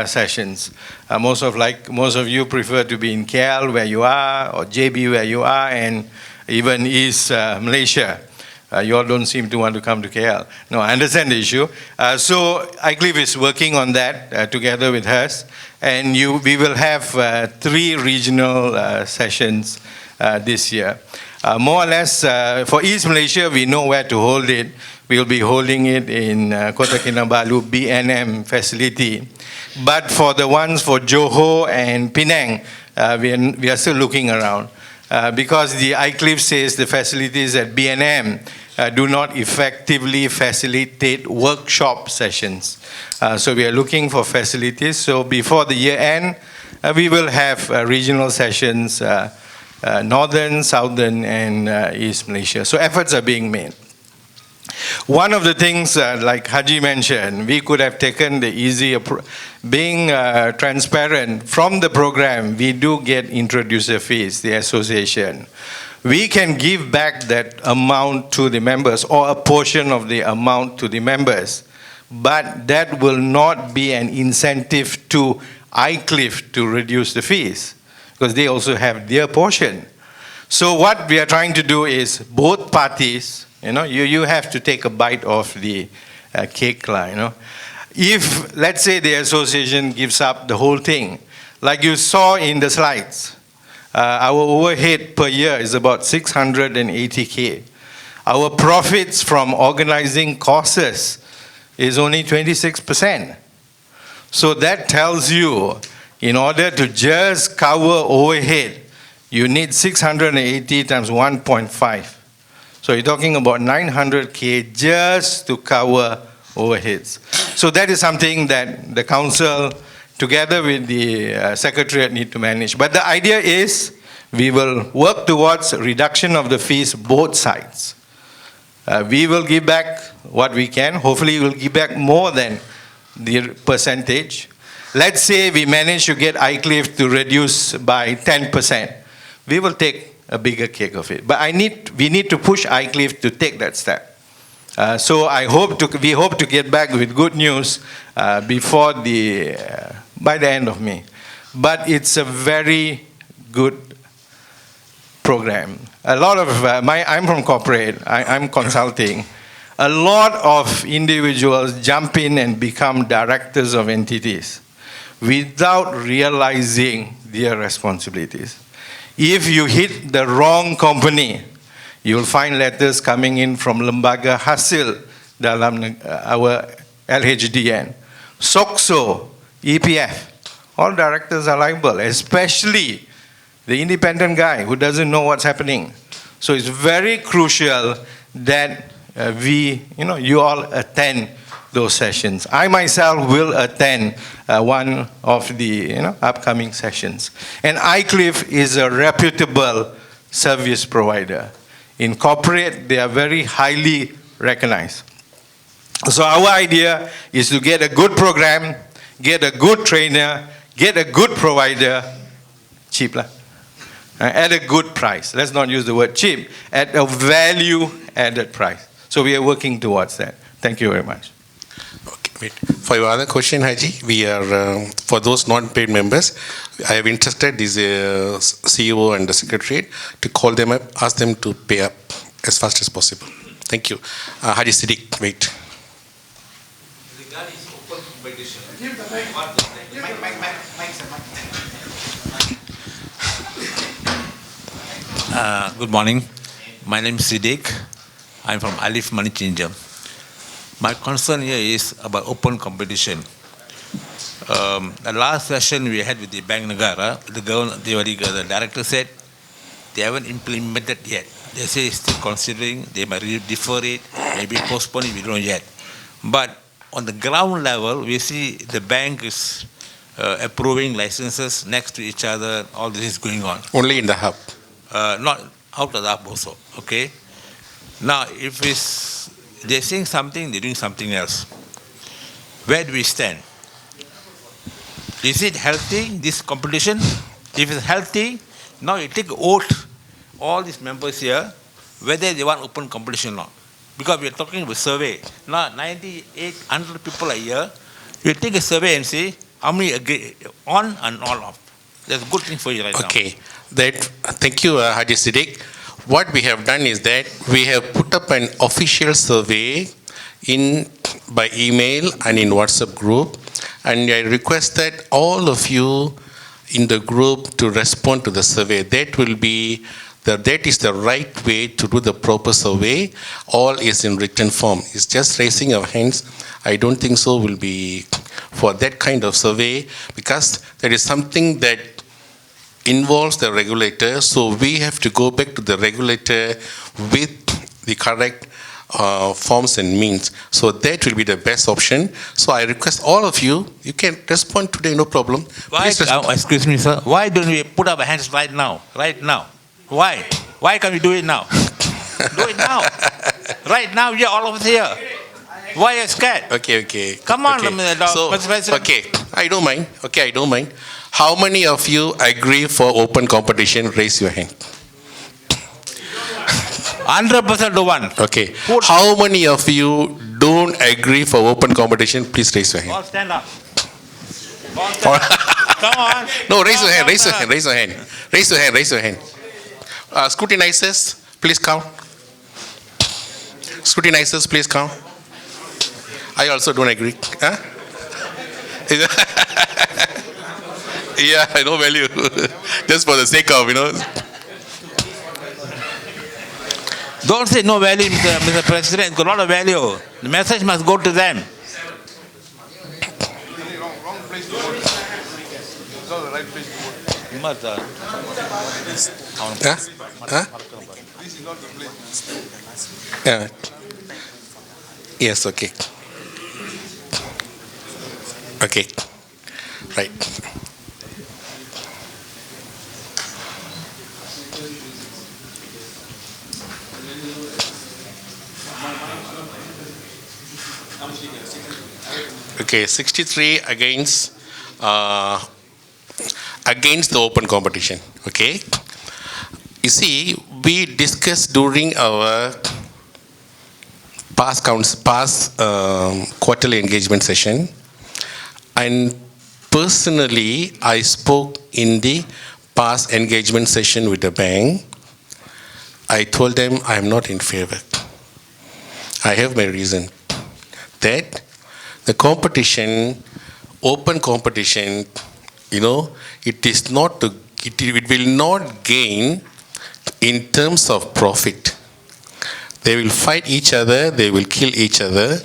sessions. Most of you prefer to be in KL where you are, or JB where you are, and even East Malaysia. You all don't seem to want to come to KL. No, I understand the issue. So ICLIF is working on that together with us, and we will have 3 regional sessions this year. More or less, for East Malaysia, we know where to hold it. We will be holding it in Kota Kinabalu BNM facility. But for the ones for Johor and Penang, we are still looking around. Because the ICLIF says the facilities at BNM do not effectively facilitate workshop sessions. So we are looking for facilities. So before the year end, we will have regional sessions, Northern, Southern, and East Malaysia. So efforts are being made. One of the things, like Haji mentioned, we could have taken the easy approach. Being transparent from the program, we do get introducer fees, the association. We can give back that amount to the members, or a portion of the amount to the members, but that will not be an incentive to ICLIF to reduce the fees, because they also have their portion. So what we are trying to do is both parties, you have to take a bite of the cake, If, let's say, the association gives up the whole thing, like you saw in the slides, our overhead per year is about 680K. Our profits from organizing courses is only 26%. So that tells you, in order to just cover overhead, you need 680 times 1.5. So you're talking about 900K just to cover overheads. So that is something that the council, together with the secretariat, need to manage. But the idea is we will work towards reduction of the fees both sides. We will give back what we can. Hopefully we'll give back more than the percentage. Let's say we manage to get ICLIF to reduce by 10%. We will take a bigger cake of it. But we need to push ICLIF to take that step. So we hope to get back with good news by the end of May. But it's a very good program. A lot of I'm from corporate. I'm consulting. A lot of individuals jump in and become directors of entities without realizing their responsibilities. If you hit the wrong company, you'll find letters coming in from Lembaga Hasil dalam our LHDN, SOXO, EPF. All directors are liable, especially the independent guy who doesn't know what's happening. So it's very crucial that you all attend those sessions. I myself will attend one of the upcoming sessions. And ICLIF is a reputable service provider. In corporate, they are very highly recognized. So our idea is to get a good program, get a good trainer, get a good provider, cheap at a good price. Let's not use the word cheap, at a value-added price. So we are working towards that. Thank you very much. Okay, wait. For your other question, Haji, we are, for those non-paid members, I have instructed this CEO and the secretariat to call them up, ask them to pay up as fast as possible. Thank you. Haji Siddiq, wait. Good morning. My name is Siddiq. I'm from Alif Money Changer. My concern here is about open competition. The last session we had with the Bank Negara, the director said they haven't implemented yet. They say it's still considering, they might defer it, maybe postpone it, we don't know yet. But on the ground level, we see the bank is approving licenses next to each other, all this is going on. Only in the hub. Not out of the hub also, okay? Now, if they're saying something, they're doing something else. Where do we stand? Is it healthy, this competition? If it's healthy, now you take oath, all these members here, whether they want open competition or not. Because we're talking about survey. Now, 9,800 people a year, you take a survey and see how many agree on and all off. That's a good thing for you right now. Okay. Thank you, Haji Siddiq. What we have done is that we have put up an official survey by email and in WhatsApp group, and I request that all of you in the group to respond to the survey. That is the right way to do the proper survey. All is in written form. It's just raising of hands. I don't think so will be for that kind of survey, because there is something that involves the regulator, so we have to go back to the regulator with the correct forms and means. So that will be the best option. So I request all of you, you can respond today, no problem. Excuse me, sir. Why don't we put up our hands right now? Right now. Why? Why can't we do it now? Do it now. Right now, you're all over here. Why are you scared? Okay. Come on, Mr. President. Okay, I don't mind. I don't mind. How many of you agree for open competition? Raise your hand. 100% the one. Okay. How many of you don't agree for open competition? Please raise your hand. All stand up. Come on. No, raise your hand. Raise your hand. Scrutinizers, please count. Scrutinizers, please count. I also don't agree. Huh? Yeah, no value. Just for the sake of, Don't say no value, Mr. President. It's got a lot of value. The message must go to them. You must. Yeah. Yes, okay. Okay. Right. Okay, 63 against the open competition. Okay. You see, we discussed during our past quarterly engagement session, and personally, I spoke in the past engagement session with the bank. I told them I am not in favor. I have my reason. That the competition, open competition, it will not gain in terms of profit. They will fight each other, they will kill each other.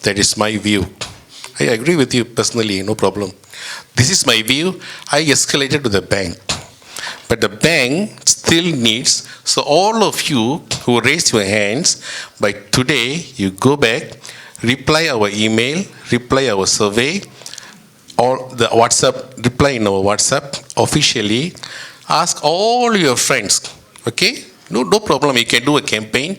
That is my view. I agree with you personally, no problem. This is my view. I escalated to the bank. But the bank still needs, so all of you who raised your hands, by today you go back, reply our email, reply our survey, or the WhatsApp, reply in our WhatsApp officially, ask all your friends, okay? No problem, you can do a campaign,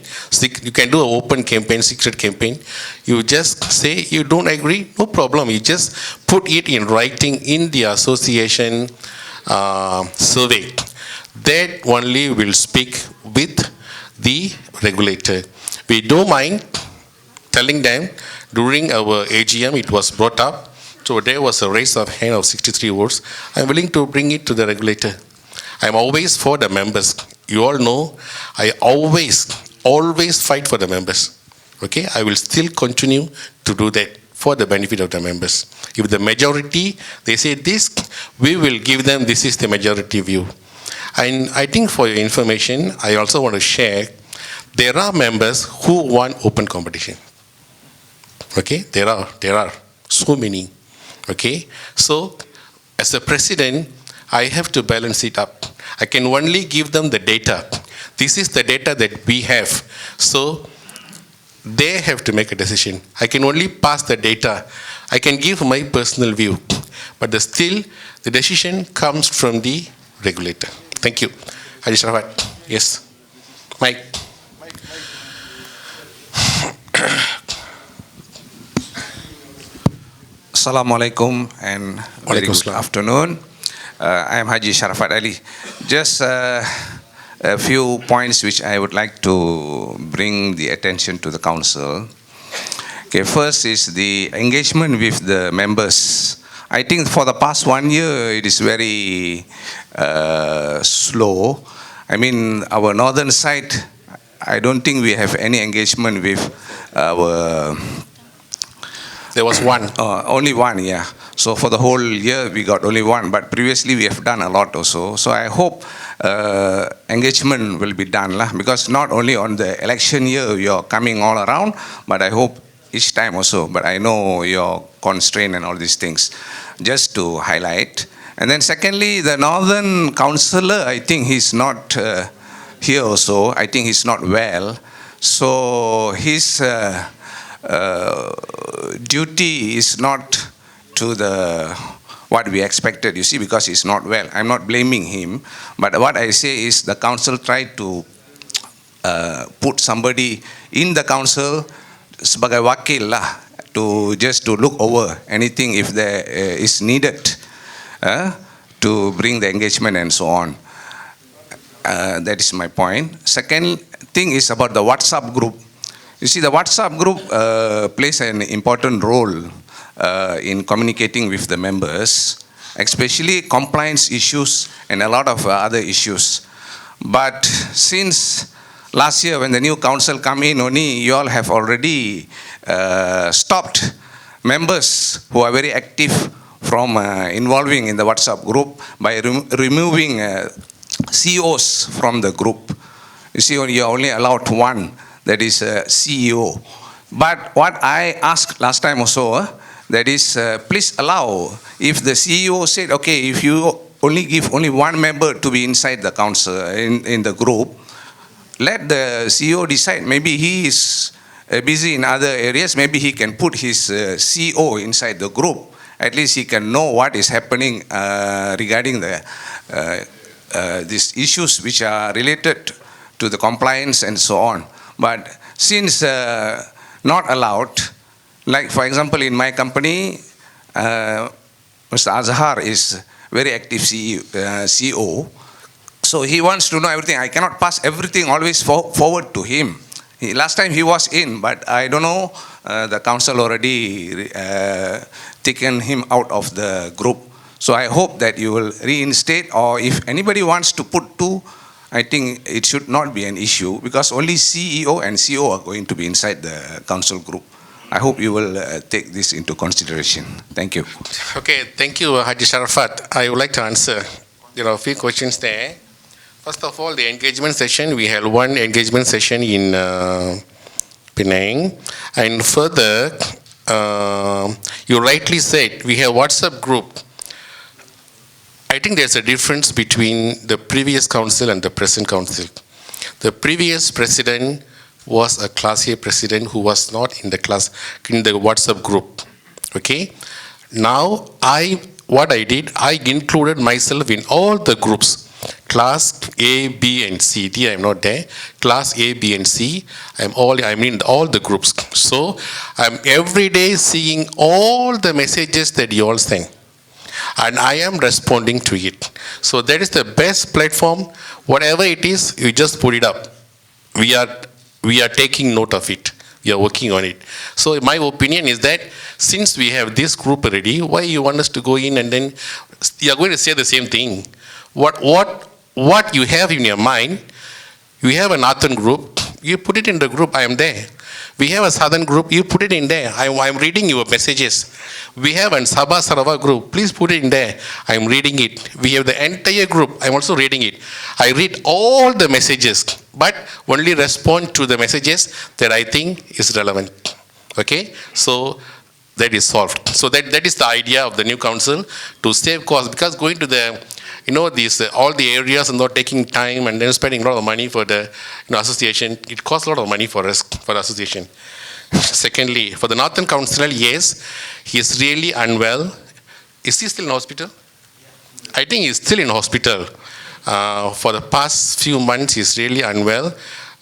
you can do an open campaign, secret campaign. You just say you don't agree, no problem, you just put it in writing in the association survey. That only will speak with the regulator. We don't mind telling them during our AGM it was brought up, so there was a raise of hand of 63 votes. I'm willing to bring it to the regulator. I'm always for the members. You all know I always fight for the members. Okay, I will still continue to do that for the benefit of the members. If the majority, they say this, we will give them, this is the majority view. And I think for your information, I also want to share, there are members who want open competition. Okay, there are so many. Okay, so as a president, I have to balance it up. I can only give them the data. This is the data that we have. So they have to make a decision. I can only pass the data. I can give my personal view, but still the decision comes from the regulator. Thank you. Haji Sharafat. Yes. Mike. Assalamualaikum and very good afternoon. I am Haji Sharafat Ali. Just a few points which I would like to bring the attention to the council. Okay, first is the engagement with the members. I think for the past 1 year it is very slow. I mean, our northern side, I don't think we have any engagement with our. There was one. Only one, yeah. So for the whole year, we got only one. But previously, we have done a lot also. So I hope engagement will be done. Because not only on the election year, you're coming all around, but I hope each time also. But I know your constraint and all these things. Just to highlight. And then secondly, the Northern Councillor, I think he's not here also. I think he's not well. So his duty is not to the what we expected, you see, because he's not well. I'm not blaming him, but what I say is the council tried to put somebody in the council sebagai wakil lah, to just to look over anything if there is needed to bring the engagement and so on. That is my point. Second thing is about the WhatsApp group. You see, the WhatsApp group plays an important role in communicating with the members, especially compliance issues and a lot of other issues. But since last year when the new council come in, only you all have already stopped members who are very active from involving in the WhatsApp group by removing CEOs from the group. You see, you are only allowed one. That is CEO. But what I asked last time also, that is, please allow, if the CEO said, okay, if you only give only one member to be inside the council, in the group, let the CEO decide. Maybe he is busy in other areas, maybe he can put his CEO inside the group. At least he can know what is happening regarding these issues which are related to the compliance and so on. But since not allowed, like for example in my company, Mr. Azhar is very active CEO, so he wants to know everything. I cannot pass everything always forward to him. Last time he was in, but I don't know, the council already taken him out of the group. So I hope that you will reinstate, or if anybody wants to put two, I think it should not be an issue, because only CEO and CO are going to be inside the council group. I hope you will take this into consideration. Thank you. Okay, thank you, Haji Sharafat. I would like to answer. There are a few questions there. First of all, the engagement session, we held one engagement session in Penang. And further, you rightly said, we have WhatsApp group. I think there's a difference between the previous council and the present council. The previous president was a class A president who was not in the WhatsApp group. Okay? Now, what I did, I included myself in all the groups. Class A, B, and C. D, I'm not there. Class A, B, and C. I'm in all the groups. So, I'm every day seeing all the messages that you all send. And I am responding to it. So that is the best platform. Whatever it is, you just put it up. We are taking note of it. We are working on it. So my opinion is that since we have this group already, why you want us to go in and then you are going to say the same thing? What you have in your mind, you have a northern group, you put it in the group, I am there. We have a southern group, you put it in there. I'm reading your messages. We have a Sabah Sarawak group, please put it in there. I'm reading it. We have the entire group, I'm also reading it. I read all the messages, but only respond to the messages that I think is relevant. Okay, so that is solved. So that is the idea of the new council, to save costs, because going to the, these all the areas and not taking time and then spending a lot of money for the association, it costs a lot of money for us, for the association. Secondly, for the Northern Councillor, yes, he is really unwell. Is he still in hospital? I think he's still in hospital. For the past few months, he's really unwell.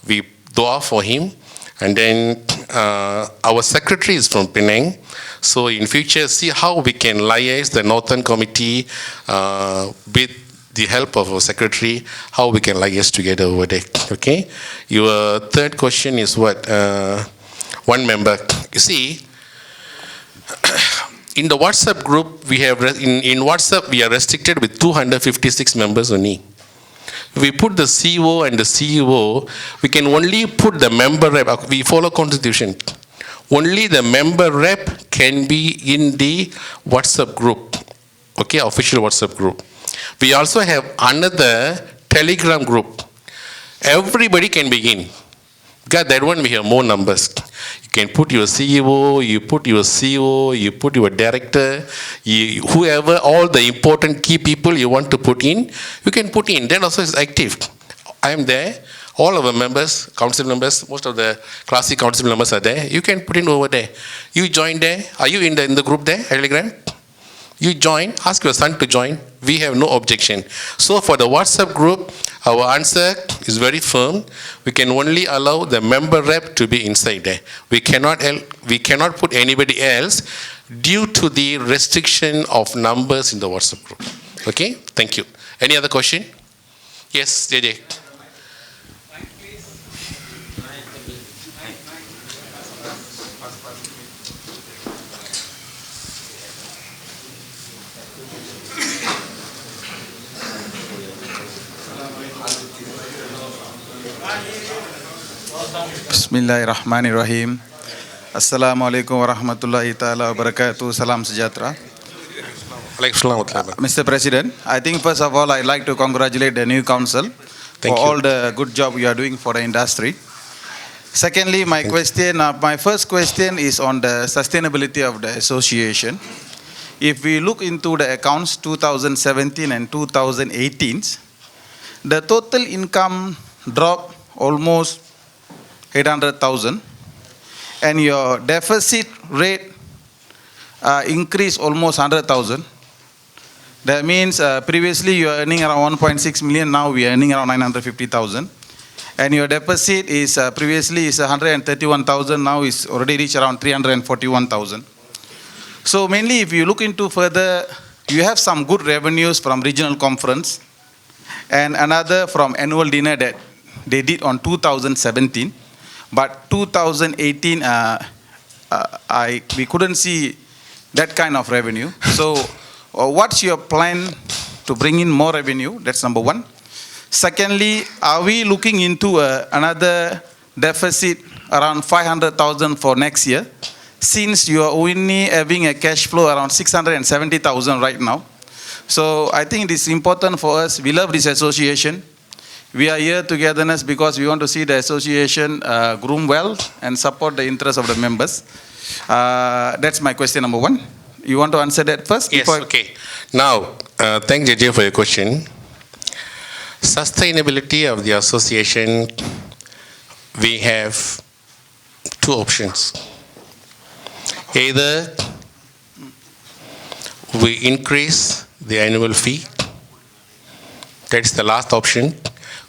We dua for him. And then our secretary is from Penang. So in future, see how we can liaise the Northern Committee with the help of our secretary, how we can liaise together over there. Okay? Your third question is what? One member. You see, in the WhatsApp group, we have in WhatsApp we are restricted with 256 members only. If we put the CEO and the CEO, we can only put the member rep. We follow constitution. Only the member rep can be in the WhatsApp group. Okay, official WhatsApp group. We also have another Telegram group. Everybody can be in. Because that one we have more numbers. You can put your CEO, you put your CEO, you put your director, whoever, all the important key people you want to put in, you can put in. That also is active. I am there. All our members, council members, most of the classic council members are there. You can put in over there. You join there. Are you in the group there, Telegram? You join, ask your son to join. We have no objection. So for the WhatsApp group, our answer is very firm. We can only allow the member rep to be inside there. We cannot put anybody else due to the restriction of numbers in the WhatsApp group. Okay? Thank you. Any other question? Yes, JJ. Bismillahirrahmanirrahim. Assalamualaikum warahmatullahi ta'ala wabarakatuh. Salam sejahtera. Mr. President, I think first of all I'd like to congratulate the new council for all the good job you are doing for the industry. Secondly, my first question is on the sustainability of the association. If we look into the accounts 2017 and 2018, the total income dropped almost 800,000, and your deficit rate increased almost 100,000. That means previously you are earning around 1.6 million, now we are earning around 950,000. And your deficit is previously is 131,000, now is already reached around 341,000. So mainly if you look into further, you have some good revenues from regional conference and another from annual dinner that they did on 2017. But 2018, we couldn't see that kind of revenue. So what's your plan to bring in more revenue? That's number one. Secondly, are we looking into another deficit around 500,000 for next year? Since you are only having a cash flow around 670,000 right now. So I think it is important for us. We love this association. We are here togetherness because we want to see the association groom well and support the interests of the members. That's my question number one. You want to answer that first? Yes, okay. Now, thank JJ for your question. Sustainability of the association, we have two options. Either we increase the annual fee, that's the last option,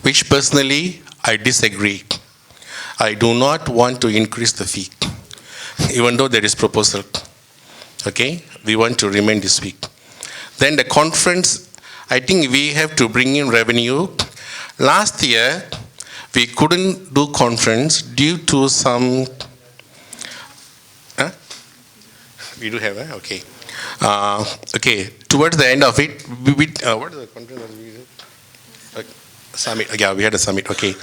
which personally I disagree. I do not want to increase the fee, even though there is proposal. Okay, we want to remain this week. Then the conference, I think we have to bring in revenue. Last year, we couldn't do conference due to some, we do have, okay. Okay, towards the end of it, what is the conference that we did? Summit, yeah, we had a summit, okay.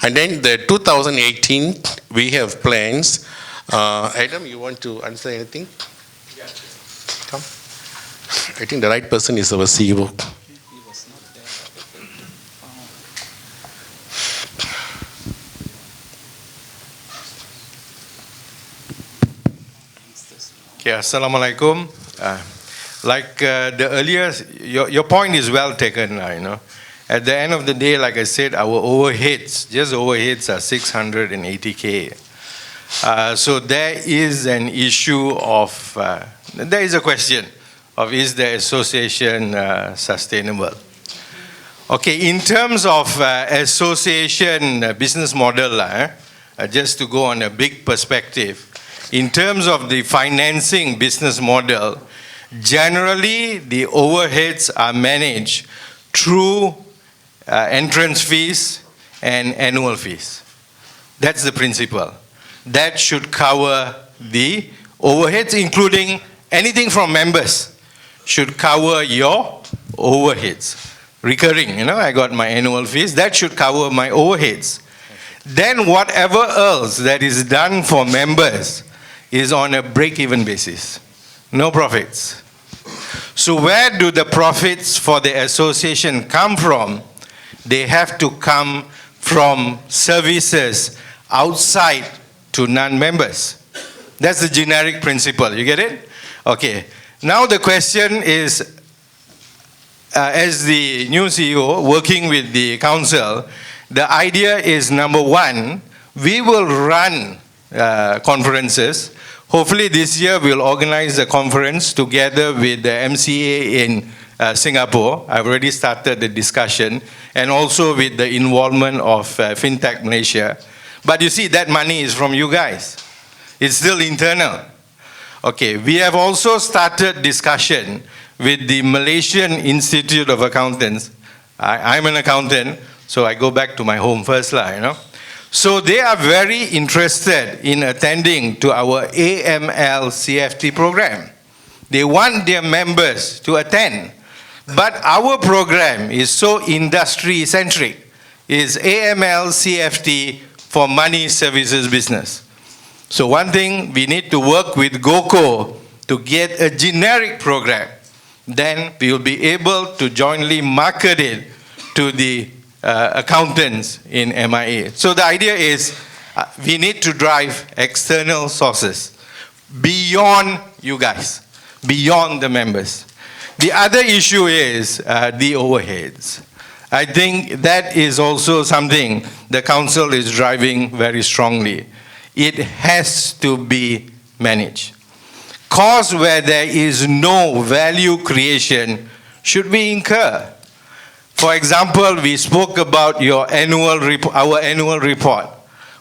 And then the 2018, we have plans. Adam, you want to answer anything? Yeah. Come. I think the right person is our CEO. Okay, Assalamualaikum. Like the earlier, your point is well taken, you know. At the end of the day, like I said, our overheads, just overheads are 680K. So there is an issue of, there is a question of is the association sustainable? Okay, in terms of association business model, just to go on a big perspective, in terms of the financing business model, generally the overheads are managed through entrance fees and annual fees. That's the principle. That should cover the overheads, including anything from members, should cover your overheads. Recurring, you know, I got my annual fees, that should cover my overheads. Then whatever else that is done for members is on a break-even basis. No profits. So where do the profits for the association come from? They have to come from services outside to non-members. That's the generic principle. You get it? Okay. Now the question is, as the new CEO working with the council, the idea is, number one, we will run conferences. Hopefully this year we'll organize a conference together with the MCA in Singapore. I've already started the discussion, and also with the involvement of FinTech Malaysia. But you see, that money is from you guys. It's still internal. Okay, we have also started discussion with the Malaysian Institute of Accountants. I'm an accountant, so I go back to my home first, you know. So they are very interested in attending to our AML CFT program. They want their members to attend. But our program is so industry-centric. It's AML CFT for money services business. So one thing, we need to work with GOCO to get a generic program. Then we will be able to jointly market it to the accountants in MIA. So the idea is we need to drive external sources beyond you guys, beyond the members. The other issue is the overheads. I think that is also something the council is driving very strongly. It has to be managed. Costs where there is no value creation should we incur. For example, we spoke about our annual report.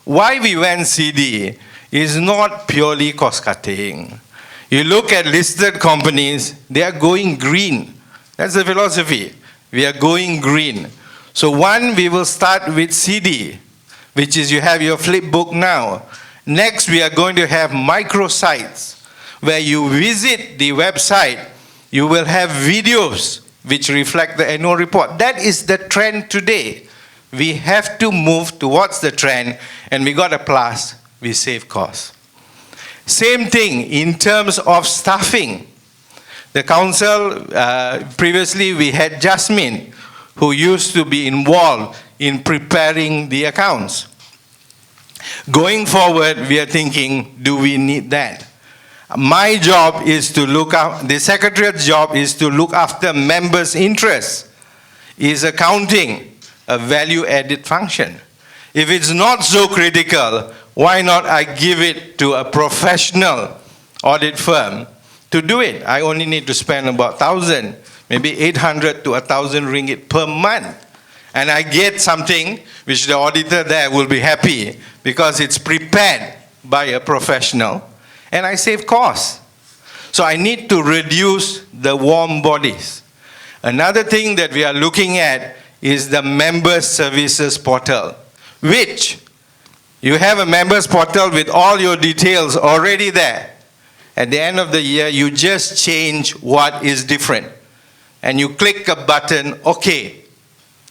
Why we went CD is not purely cost cutting. You look at listed companies, they are going green. That's the philosophy. We are going green. So one, we will start with CD, which is you have your flip book now. Next, we are going to have microsites, where you visit the website, you will have videos which reflect the annual report. That is the trend today. We have to move towards the trend, and we got a plus, we save costs. Same thing in terms of staffing. The council, previously we had Jasmine, who used to be involved in preparing the accounts. Going forward, we are thinking, do we need that? My job is to look out, the secretariat's job is to look after members' interests. Is accounting a value-added function? If it's not so critical, why not I give it to a professional audit firm to do it? I only need to spend about 1,000, maybe 800 to 1,000 ringgit per month. And I get something which the auditor there will be happy because it's prepared by a professional, and I save costs. So I need to reduce the warm bodies. Another thing that we are looking at is the member services portal, which you have a members portal with all your details already there. At the end of the year, you just change what is different. And you click a button, okay,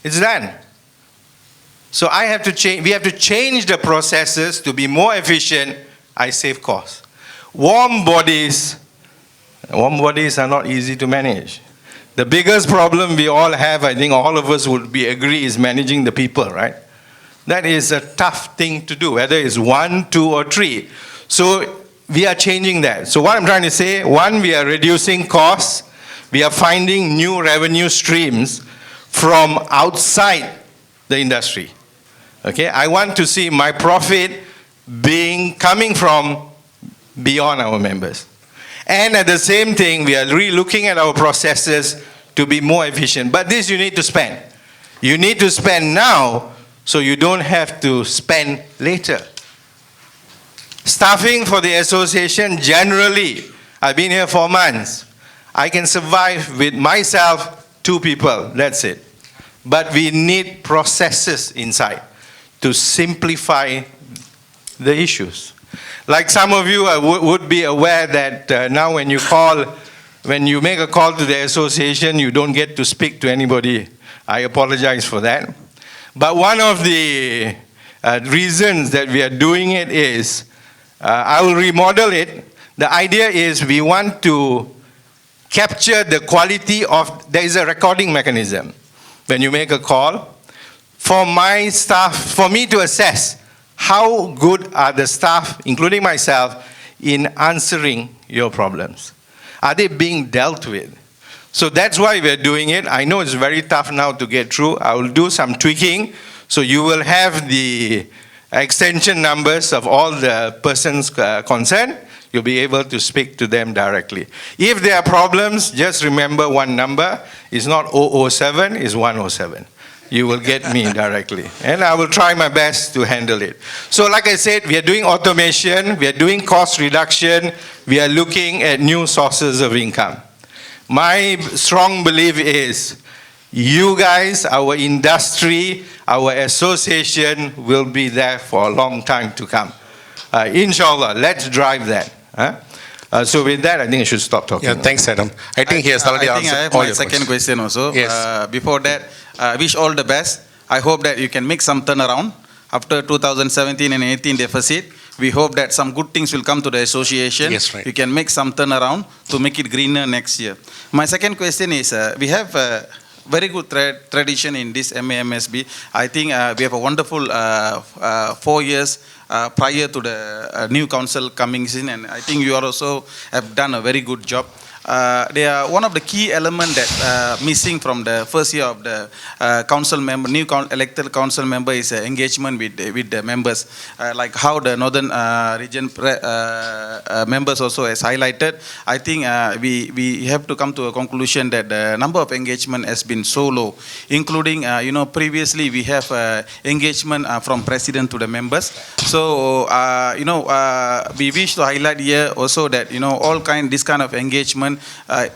it's done. So I have to change, we have to change the processes to be more efficient. I save costs. Warm bodies are not easy to manage. The biggest problem we all have, I think all of us would agree, is managing the people, right? That is a tough thing to do, whether it's 1, 2, or 3. So we are changing that. So what I'm trying to say, one, we are reducing costs. We are finding new revenue streams from outside the industry. Okay, I want to see my profit coming from beyond our members. And at the same thing, we are re-looking at our processes to be more efficient. But this you need to spend. You need to spend now so you don't have to spend later. Staffing for the association, generally, I've been here 4 months. I can survive with myself, 2 people, that's it. But we need processes inside to simplify the issues. Like some of you would be aware that now when you make a call to the association, you don't get to speak to anybody. I apologize for that. But one of the reasons that we are doing it is, I will remodel it. The idea is we want to capture the quality of, there is a recording mechanism. When you make a call, for my staff, for me to assess how good are the staff, including myself, in answering your problems. Are they being dealt with? So that's why we're doing it. I know it's very tough now to get through. I will do some tweaking, so you will have the extension numbers of all the persons concerned. You'll be able to speak to them directly. If there are problems, just remember one number. It's not 007, it's 107. You will get me directly. And I will try my best to handle it. So like I said, we are doing automation, we are doing cost reduction, we are looking at new sources of income. My strong belief is, you guys, our industry, our association will be there for a long time to come. Inshallah, let's drive that. So with that, I think I should stop talking. Yeah, thanks, Adam. I think he has already answered I have all my your second question also. Yes. Before that, wish all the best. I hope that you can make some turnaround after 2017 and 18 deficit. We hope that some good things will come to the association. Yes, right. You can make some turnaround to make it greener next year. My second question is, we have very good tradition in this Mamsb. I think we have a wonderful 4 years prior to the new council coming in, and I think you also have done a very good job. They are one of the key elements that missing from the first year of the council member, elected council member, is engagement with the members, like how the northern region members also has highlighted. I think we have to come to a conclusion that the number of engagement has been so low, including previously we have engagement from president to the members. So we wish to highlight here also that all this kind of engagement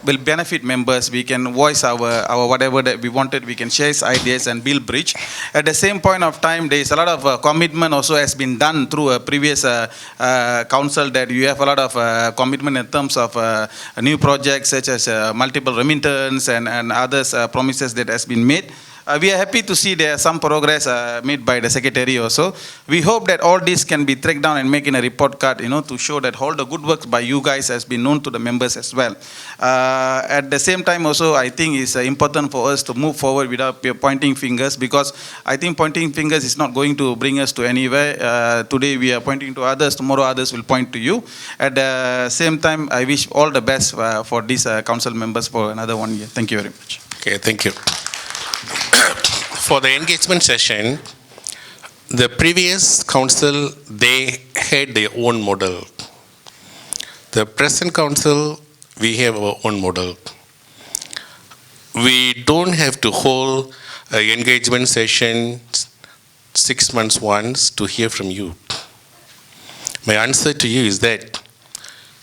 will benefit members. We can voice our whatever that we wanted. We can share ideas and build bridge. At the same point of time, there is a lot of commitment also has been done through a previous council, that you have a lot of commitment in terms of new projects such as multiple remittance and others promises that has been made. We are happy to see there some progress made by the secretary also. We hope that all this can be tracked down and make in a report card, to show that all the good works by you guys has been known to the members as well. At the same time also, I think it's important for us to move forward without pointing fingers, because I think pointing fingers is not going to bring us to anywhere. Today we are pointing to others, tomorrow others will point to you. At the same time, I wish all the best for these council members for another 1 year. Thank you very much. Okay, thank you. For the engagement session, the previous council, they had their own model. The present council, we have our own model. We don't have to hold an engagement session 6 months once to hear from you. My answer to you is that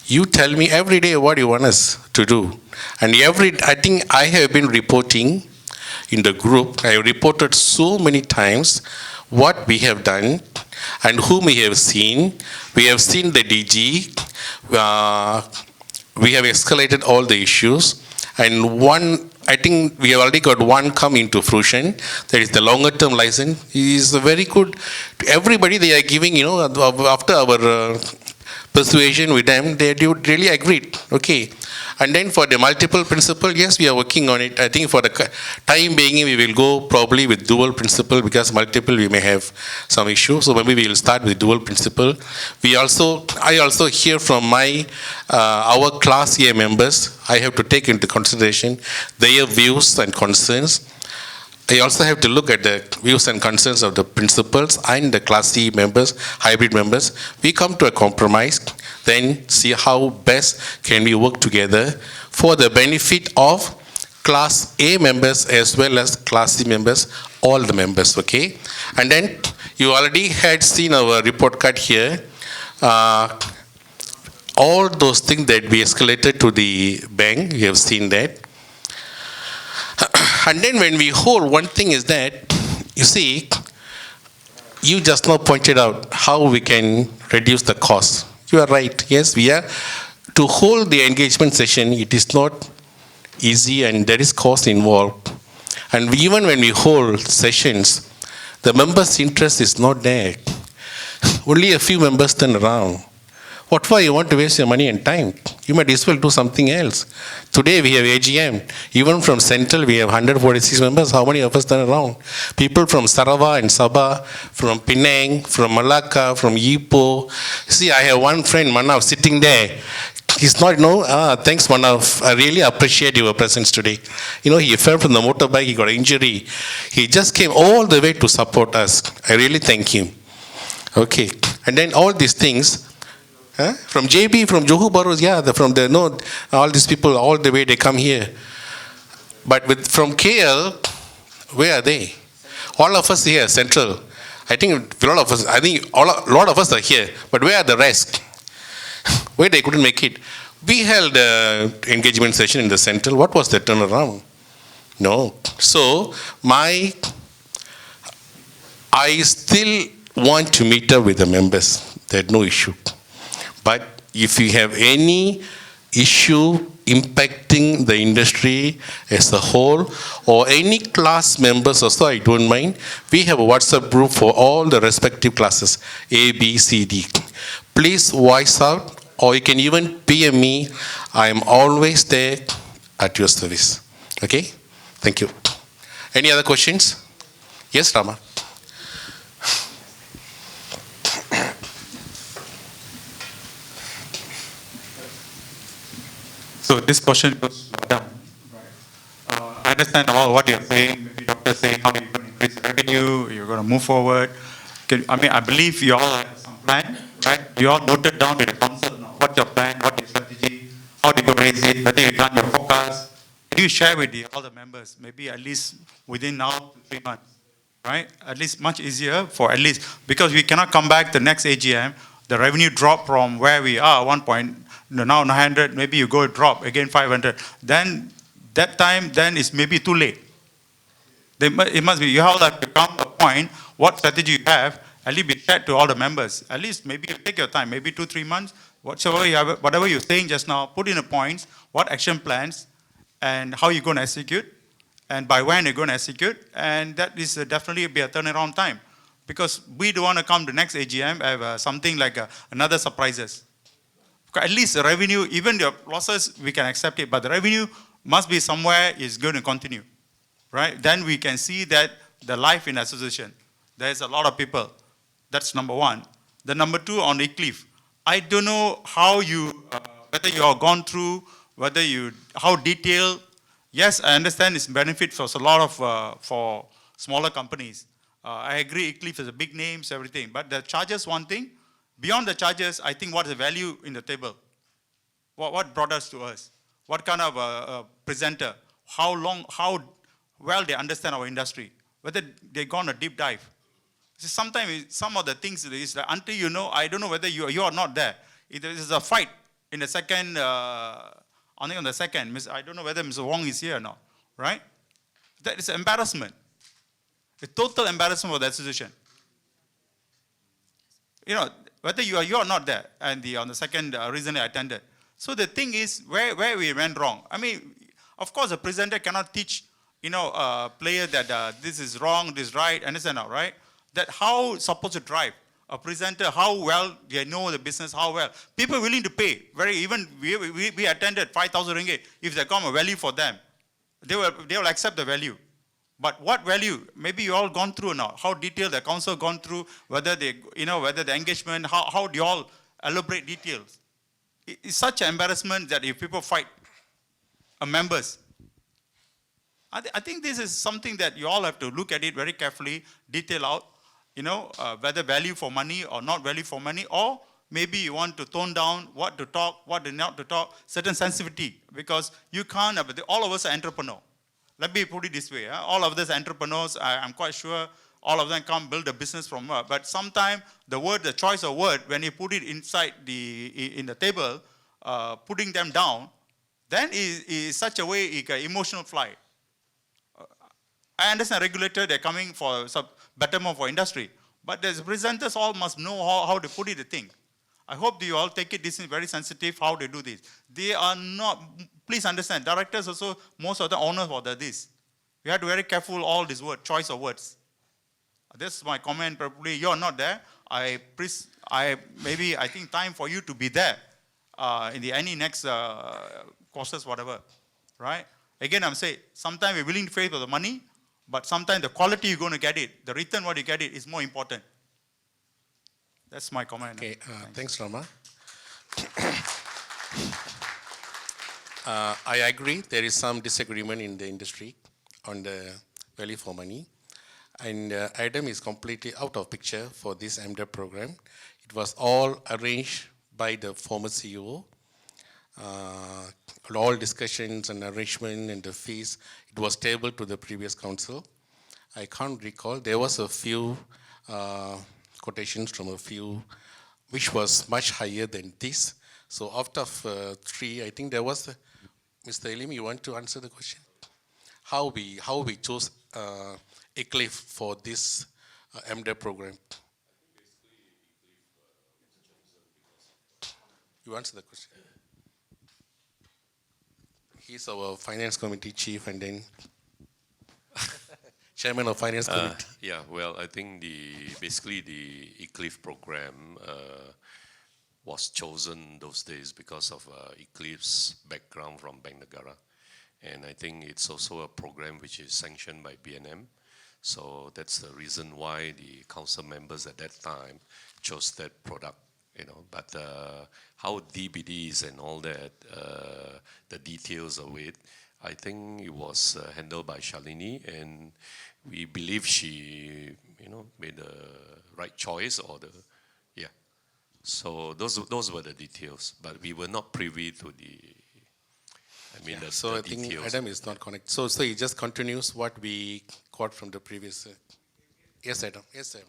you tell me every day what you want us to do. And I think I have been reporting in the group. I reported so many times what we have done and whom we have seen. We have seen the DG. We have escalated all the issues. And I think we have already got one come into fruition. That is the longer term license. It is very good. Everybody they are giving, after our persuasion with them, they really agreed. Okay. And then for the multiple principal, yes, we are working on it. I think for the time being, we will go probably with dual principal because multiple we may have some issues. So maybe we will start with dual principal. I also hear from our class A members. I have to take into consideration their views and concerns. I also have to look at the views and concerns of the principals and the Class C members, hybrid members. We come to a compromise, then see how best can we work together for the benefit of Class A members as well as Class C members, all the members, okay? And then you already had seen our report card here. All those things that we escalated to the bank, you have seen that. And then when we hold, one thing is that, you see, you just now pointed out how we can reduce the cost. You are right. Yes, we are. To hold the engagement session, it is not easy and there is cost involved. And even when we hold sessions, the members' interest is not there. Only a few members turn around. What for you want to waste your money and time? You might as well do something else. Today we have AGM. Even from Central we have 146 members. How many of us turn around? People from Sarawak and Sabah, from Penang, from Malacca, from Ipoh. See, I have one friend, Manav, sitting there. He's not, thanks Manav. I really appreciate your presence today. He fell from the motorbike, he got an injury. He just came all the way to support us. I really thank him. Okay. And then all these things, from JB, from Johor Bahru, all these people, all the way they come here. But from KL, where are they? All of us here, Central. I think a lot of us are here. But where are the rest? Where they couldn't make it? We held an engagement session in the Central. What was the turnaround? No. So, I still want to meet up with the members. There's no issue. But if you have any issue impacting the industry as a whole, or any class members also, I don't mind. We have a WhatsApp group for all the respective classes, A, B, C, D. Please voice out, or you can even PM me. I am always there at your service. Okay? Thank you. Any other questions? Yes, Rama. So this question goes down. I understand all what you're saying. Maybe doctor saying how you're going to increase revenue, you're going to move forward. I believe you all have some plan, right? You all noted down with the council now. What's your plan? What's your strategy? How do you raise it? Whether you plan your forecast? Can you share with all the members? Maybe at least within now to 3 months, right? At least much easier for at least, because we cannot come back the next AGM. The revenue drop from where we are, 1 point. Now 900, maybe you go drop again 500. Then that time, then it's maybe too late. It must be, you have to come to a point, what strategy you have, at least be shared to all the members. At least maybe you take your time, maybe 2-3 months, whatever you're saying just now, put in the points, what action plans, and how you're going to execute, and by when you're going to execute, and that is definitely be a turnaround time. Because we don't want to come to the next AGM, have something like another surprises. At least the revenue, even the losses, we can accept it, but the revenue must be somewhere is going to continue, right? Then we can see that the life in association, there's a lot of people. That's number one. The number two on Eclipse, I don't know how you, whether you have gone through, how detailed. Yes, I understand it's benefit for a lot of, for smaller companies. I agree, Eclipse is a big names, everything, but the charges one thing. Beyond the charges, I think what is the value in the table? What brought us to us? What kind of presenter? How well they understand our industry? Whether they've gone a deep dive. Sometimes some of the things is like, until you know, I don't know whether you are not there. It is a fight in the second, only on the second. I don't know whether Mr. Wong is here or not, right? That is embarrassment. A total embarrassment for the association. Whether you are not there, and on the second recently attended. So the thing is, where we went wrong. I mean, of course, a presenter cannot teach, a player that this is wrong, this is right, understand now, right? That how supposed to drive. a presenter, how well they know the business, how well. People are willing to pay. We attended 5,000 ringgit. If they come a value for them, they will accept the value. But what value? Maybe you all gone through now. How detailed the council gone through, whether whether the engagement, how do you all elaborate details? It's such an embarrassment that if people fight members. I think this is something that you all have to look at it very carefully, detail out, whether value for money or not value for money, or maybe you want to tone down what to talk, what not to talk, certain sensitivity, because you can't, all of us are entrepreneurs. Let me put it this way, all of us are entrepreneurs, I'm quite sure all of them can't build a business from work, but sometimes the choice of word, when you put it inside in the table, putting them down, then is such a way, it's an emotional flight. I understand regulator, they're coming for some betterment for industry, but the presenters all must know how to put it the thing. I hope you all take it, this is very sensitive, how they do this. They are not, please understand, directors also, most of the owners for this. We have to be very careful all these words, choice of words. This is my comment, probably you're not there. I think time for you to be there in any next courses, whatever, right? Again, I'm saying, sometimes we're willing to pay for the money, but sometimes the quality you're going to get it, the return what you get it is more important. That's my comment. Okay, thanks, Rama. I agree, there is some disagreement in the industry on the value for money. And Adam is completely out of picture for this MDEP program. It was all arranged by the former CEO. All discussions and arrangement and the fees, it was tabled to the previous council. I can't recall, there was a few quotations from a few, which was much higher than this. So out of 3, I think there was, Mr. Elim, you want to answer the question? How we chose Eclipse for this MDEP program? You answer the question. He's our finance committee chief and then chairman of finance committee. Yeah, well, I think basically the Eclipse program was chosen those days because of Eclipse background from Bank Negara. And I think it's also a program which is sanctioned by BNM. So that's the reason why the council members at that time chose that product. But how deep it is and all that, the details of it, I think it was handled by Shalini, and we believe she, made the right choice So those were the details, but we were not privy to the So I think details. Adam is not connected. So he just continues what we got from the previous. Yes, Adam. Yes, Adam.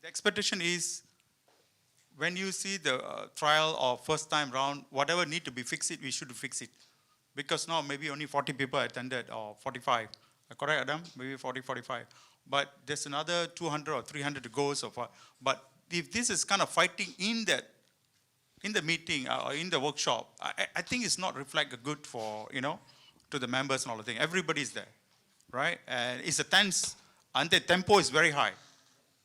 The expectation is when you see the trial or first time round, whatever need to be fixed, we should fix it. Because now maybe only 40 people attended or 45. Correct, Adam? Maybe 40, 45. But there's another 200 or 300 to go so far. But if this is kind of fighting in the meeting or in the workshop, I think it's not reflect good for, to the members and all the thing. Everybody's there, right? And it's a tense, and the tempo is very high,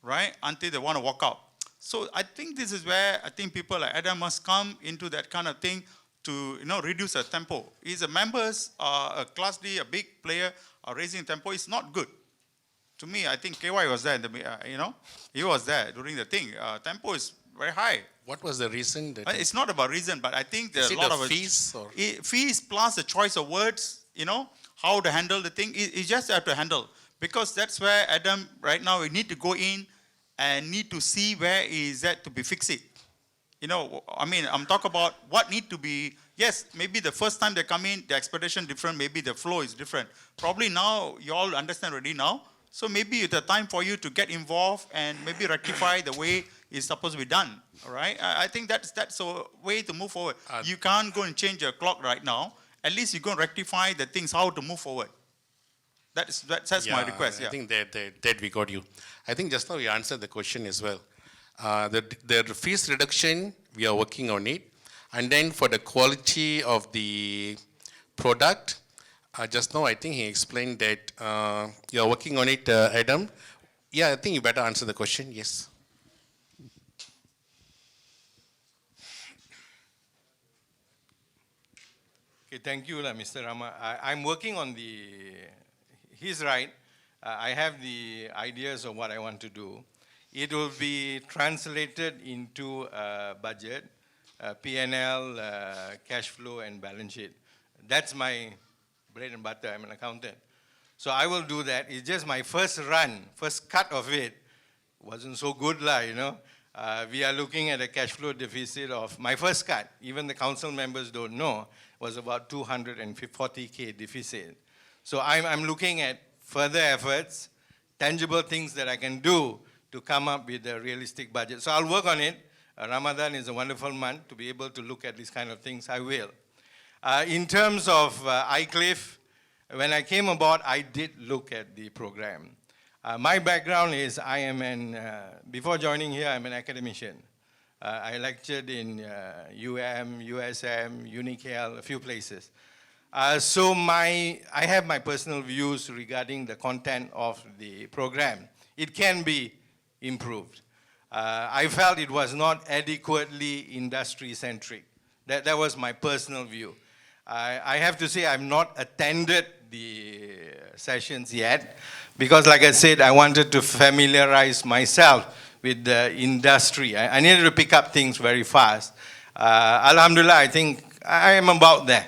right? Until they want to walk out. So I think this is where I think people like Adam must come into that kind of thing to, reduce the tempo. If the members are a Class D, a big player, are raising tempo, it's not good. To me, I think KY was there, he was there during the thing. Tempo is very high. What was the reason? It's not about reason, but I think there's a lot of fees. Fees plus the choice of words, how to handle the thing. You just have to handle. Because that's where Adam, right now, we need to go in and need to see where is that to be fixed. I'm talking about what need to be, yes, maybe the first time they come in, the expectation different, maybe the flow is different. Probably now, you all understand already now. So maybe it's the time for you to get involved and maybe rectify the way it's supposed to be done, all right? I think that's a way to move forward. You can't go and change your clock right now. At least you go and rectify the things, how to move forward. That's my request, I think that we got you. I think just now you answered the question as well. The fees reduction, we are working on it. And then for the quality of the product. Just now, I think he explained that you're working on it, Adam. Yeah, I think you better answer the question. Yes. Okay, thank you, Mr. Rama. I'm working on he's right. I have the ideas of what I want to do. It will be translated into a budget, P&L, cash flow, and balance sheet. That's my bread and butter. I'm an accountant. So I will do that. It's just my first run, first cut of it wasn't so good, you know. We are looking at a cash flow deficit of, my first cut, even the council members don't know, was about 240K deficit. So I'm looking at further efforts, tangible things that I can do to come up with a realistic budget. So I'll work on it. Ramadan is a wonderful month to be able to look at these kind of things. I will. In terms of iCliff, when I came aboard, I did look at the program. My background is before joining here, I'm an academician. I lectured in USM, UNICAL, a few places. So I have my personal views regarding the content of the program. It can be improved. I felt it was not adequately industry-centric. That was my personal view. I have to say I've not attended the sessions yet because, like I said, I wanted to familiarize myself with the industry. I needed to pick up things very fast. Alhamdulillah, I think I am about there.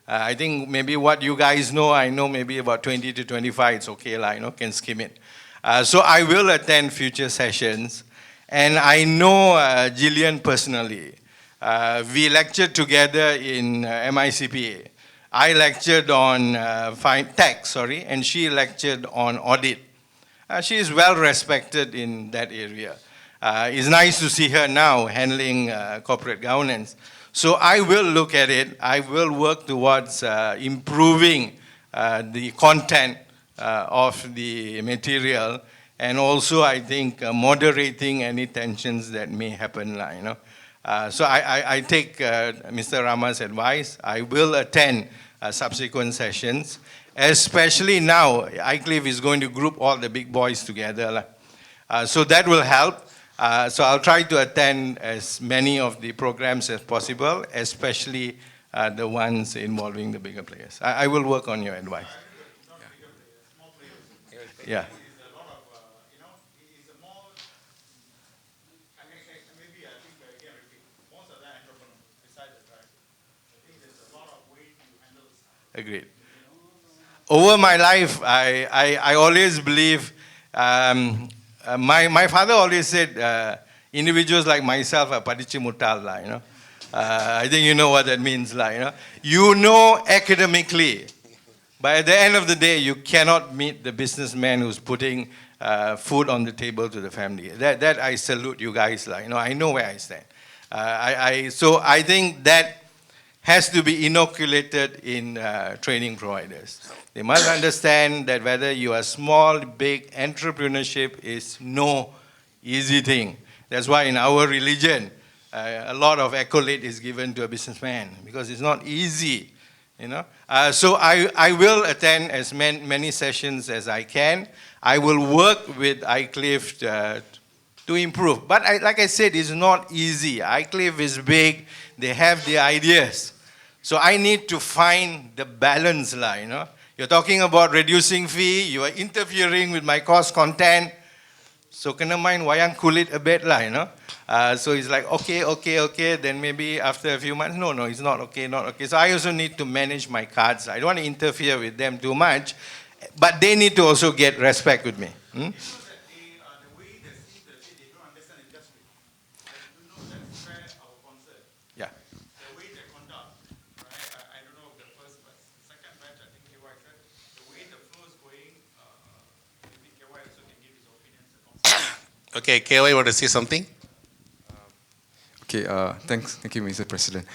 I think maybe what you guys know, I know maybe about 20 to 25, it's okay, can skim it. So I will attend future sessions. And I know Gillian personally. We lectured together in MICPA. I lectured on tax, and she lectured on audit. She is well respected in that area. It's nice to see her now handling corporate governance. So I will look at it. I will work towards improving the content of the material, and also I think moderating any tensions that may happen. So I take Mr. Rama's advice. I will attend subsequent sessions, especially now. iCliff is going to group all the big boys together. So that will help. So I'll try to attend as many of the programs as possible, especially the ones involving the bigger players. I will work on your advice. Yeah. Agreed. Over my life, I always believe, my father always said, individuals like myself are padichimutal, I think you know what that means, You know academically, but at the end of the day, you cannot meet the businessman who's putting food on the table to the family. That I salute you guys, I know where I stand. So I think that has to be inoculated in training providers. They must understand that whether you are small, big, entrepreneurship is no easy thing. That's why in our religion, a lot of accolade is given to a businessman because it's not easy, So I will attend as many sessions as I can. I will work with iCliff to improve. But like I said, it's not easy. iCliff is big. They have the ideas. So I need to find the balance, You're talking about reducing fee. You are interfering with my cost content. So kena mind wayang kulit a bit, So it's like, okay. Then maybe after a few months, no, it's not okay. So I also need to manage my cards. I don't want to interfere with them too much. But they need to also get respect with me. Okay, KY, want to say something? Okay, thank you, Mr. President.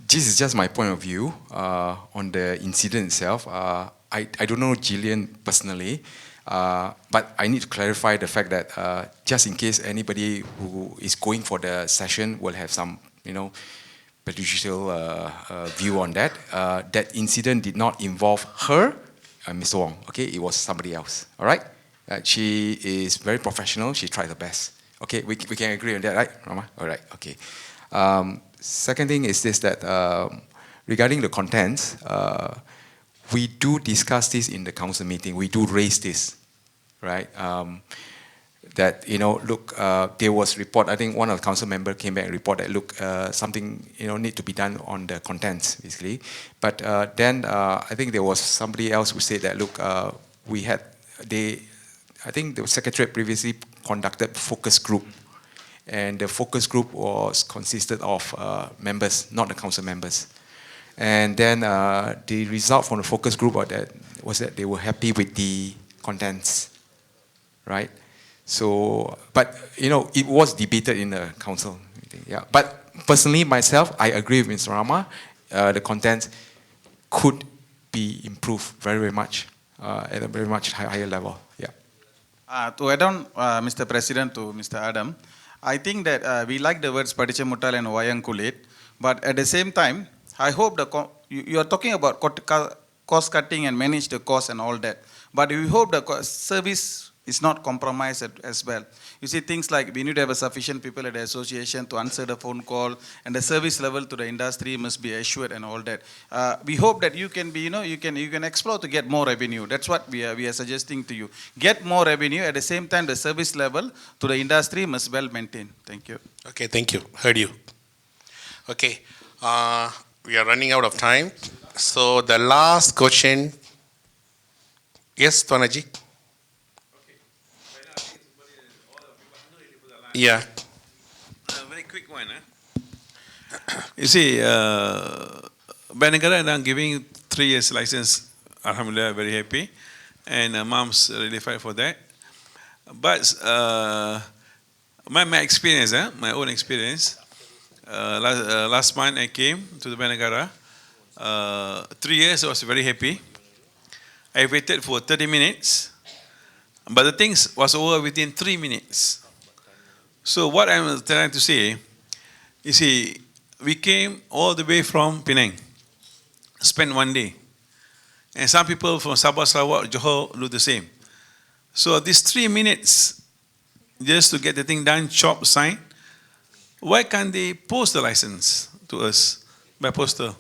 This is just my point of view on the incident itself. I don't know Gillian personally, but I need to clarify the fact that just in case anybody who is going for the session will have some, prejudicial view on that. That incident did not involve her, Mr. Wong. Okay, it was somebody else. All right. She is very professional. She tried her best. Okay, we can agree on that, right, Rama? All right. Okay. Second thing is this, that regarding the contents, we do discuss this in the council meeting. We do raise this, right? That, look, there was report, I think one of the council member came back and reported that, look, something, need to be done on the contents, basically. But then I think there was somebody else who said that, look, I think the secretariat previously conducted focus group, and the focus group consisted of members, not the council members. And then the result from the focus group was that they were happy with the contents, right? So, but it was debated in the council meeting. Yeah, but personally, myself, I agree with Mr. Rama. The contents could be improved very, very much at a very much higher level. Yeah. To add on, Mr. President, to Mr. Adam, I think that we like the words Padichamutal and Wayang Kulit, but at the same time, I hope you are talking about cost cutting and manage the cost and all that, but we hope the service is not compromised as well. You see, things like we need to have a sufficient people at the association to answer the phone call, and the service level to the industry must be assured and all that. We hope that you can be, you can explore to get more revenue. That's what we are suggesting to you. Get more revenue, at the same time the service level to the industry must well maintained. Thank you. Okay, thank you. Heard you. Okay, we are running out of time. So the last question. Yes, Tuanaji? Yeah. Very quick one. You see, Bank Negara now giving 3 years license. Alhamdulillah, very happy. And Mamsb really fight for that. But my experience, my own experience, last month I came to the Bank Negara. 3 years I was very happy. I waited for 30 minutes. But the things was over within 3 minutes. So what I'm trying to say, you see, we came all the way from Penang, spent 1 day. And some people from Sabah, Sarawak, Johor do the same. So these 3 minutes, just to get the thing done, chop, sign, why can't they post the license to us by postal?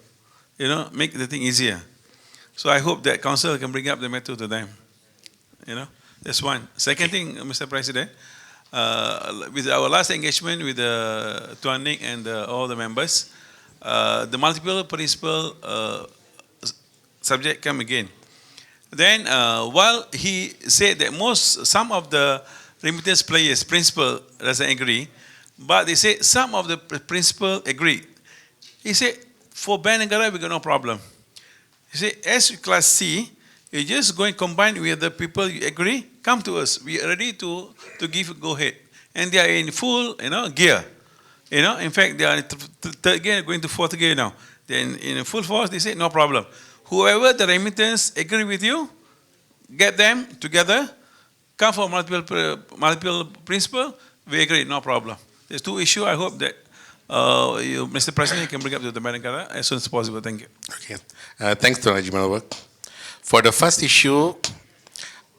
Make the thing easier. So I hope that council can bring up the matter to them. That's one. Second thing, Mr. President, with our last engagement with Tuan Nick and all the members, the multiple principal subject come again. Then, while he said that some of the remittance players, principal doesn't agree, but they say some of the principal agree. He said, for Bank Negara, we got no problem. He said, as class C, you just go and combine with the people you agree, come to us. We are ready to give go ahead. And they are in full, gear. In fact, they are in third gear, going to fourth gear now. Then in full force, they say, no problem. Whoever the remittance agree with you, get them together, come for multiple principle, we agree, no problem. There's 2 issues. I hope that Mr. President can bring up to the Bank Negara as soon as possible. Thank you. Okay. Thanks, Dr. Najimawak. For the first issue,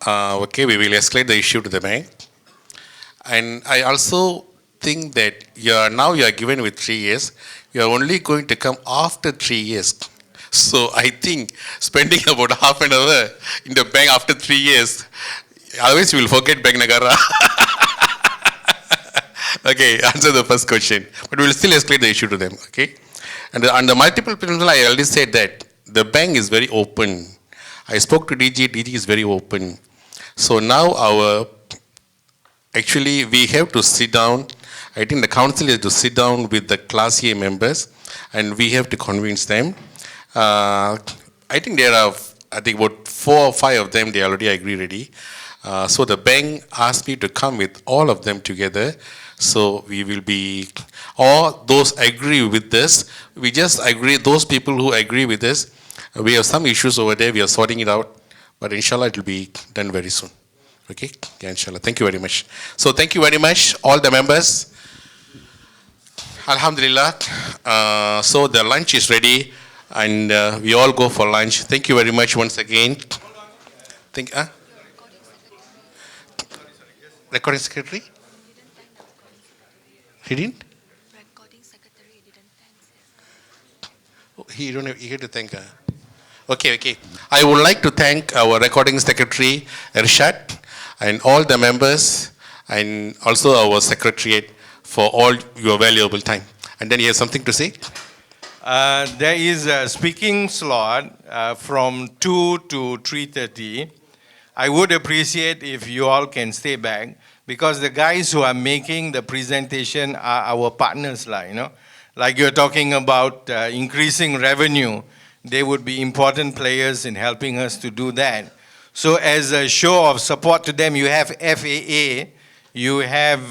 we will escalate the issue to the bank. And I also think that you are given with 3 years. You are only going to come after 3 years. So I think spending about half an hour in the bank after 3 years, otherwise you will forget Bank Negara. Okay, answer the first question. But we will still escalate the issue to them. Okay. And on the multiple principle, I already said that the bank is very open. I spoke to DG is very open. So now actually we have to sit down. I think the council has to sit down with the Class A members and we have to convince them. I think there are, about 4 or 5 of them, they already agree already. So the bank asked me to come with all of them together. So we will be, all those agree with this. We just agree, those people who agree with this, we have some issues over there, we are sorting it out. But inshallah, it will be done very soon. Okay? Yeah, inshallah. Thank you very much. So thank you very much, all the members. Alhamdulillah. So the lunch is ready, and we all go for lunch. Thank you very much once again. Recording secretary? He didn't? Oh, he don't have, he had to thank her. Okay. I would like to thank our recording secretary, Irshad, and all the members, and also our secretariat for all your valuable time. And then you have something to say? There is a speaking slot from 2 to 3:30. I would appreciate if you all can stay back, because the guys who are making the presentation are our partners, like you're talking about increasing revenue. They would be important players in helping us to do that. So as a show of support to them, you have FAA, you have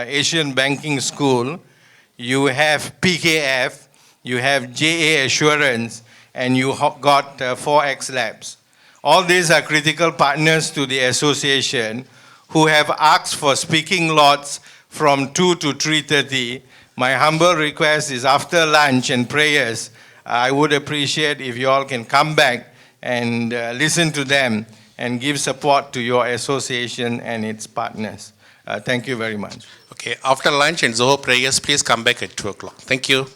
Asian Banking School, you have PKF, you have JA Assurance, and you got 4X Labs. All these are critical partners to the association who have asked for speaking lots from 2 to 3:30. My humble request is after lunch and prayers, I would appreciate if you all can come back and listen to them and give support to your association and its partners. Thank you very much. Okay, after lunch and Zohar prayers, please come back at 2 o'clock. Thank you.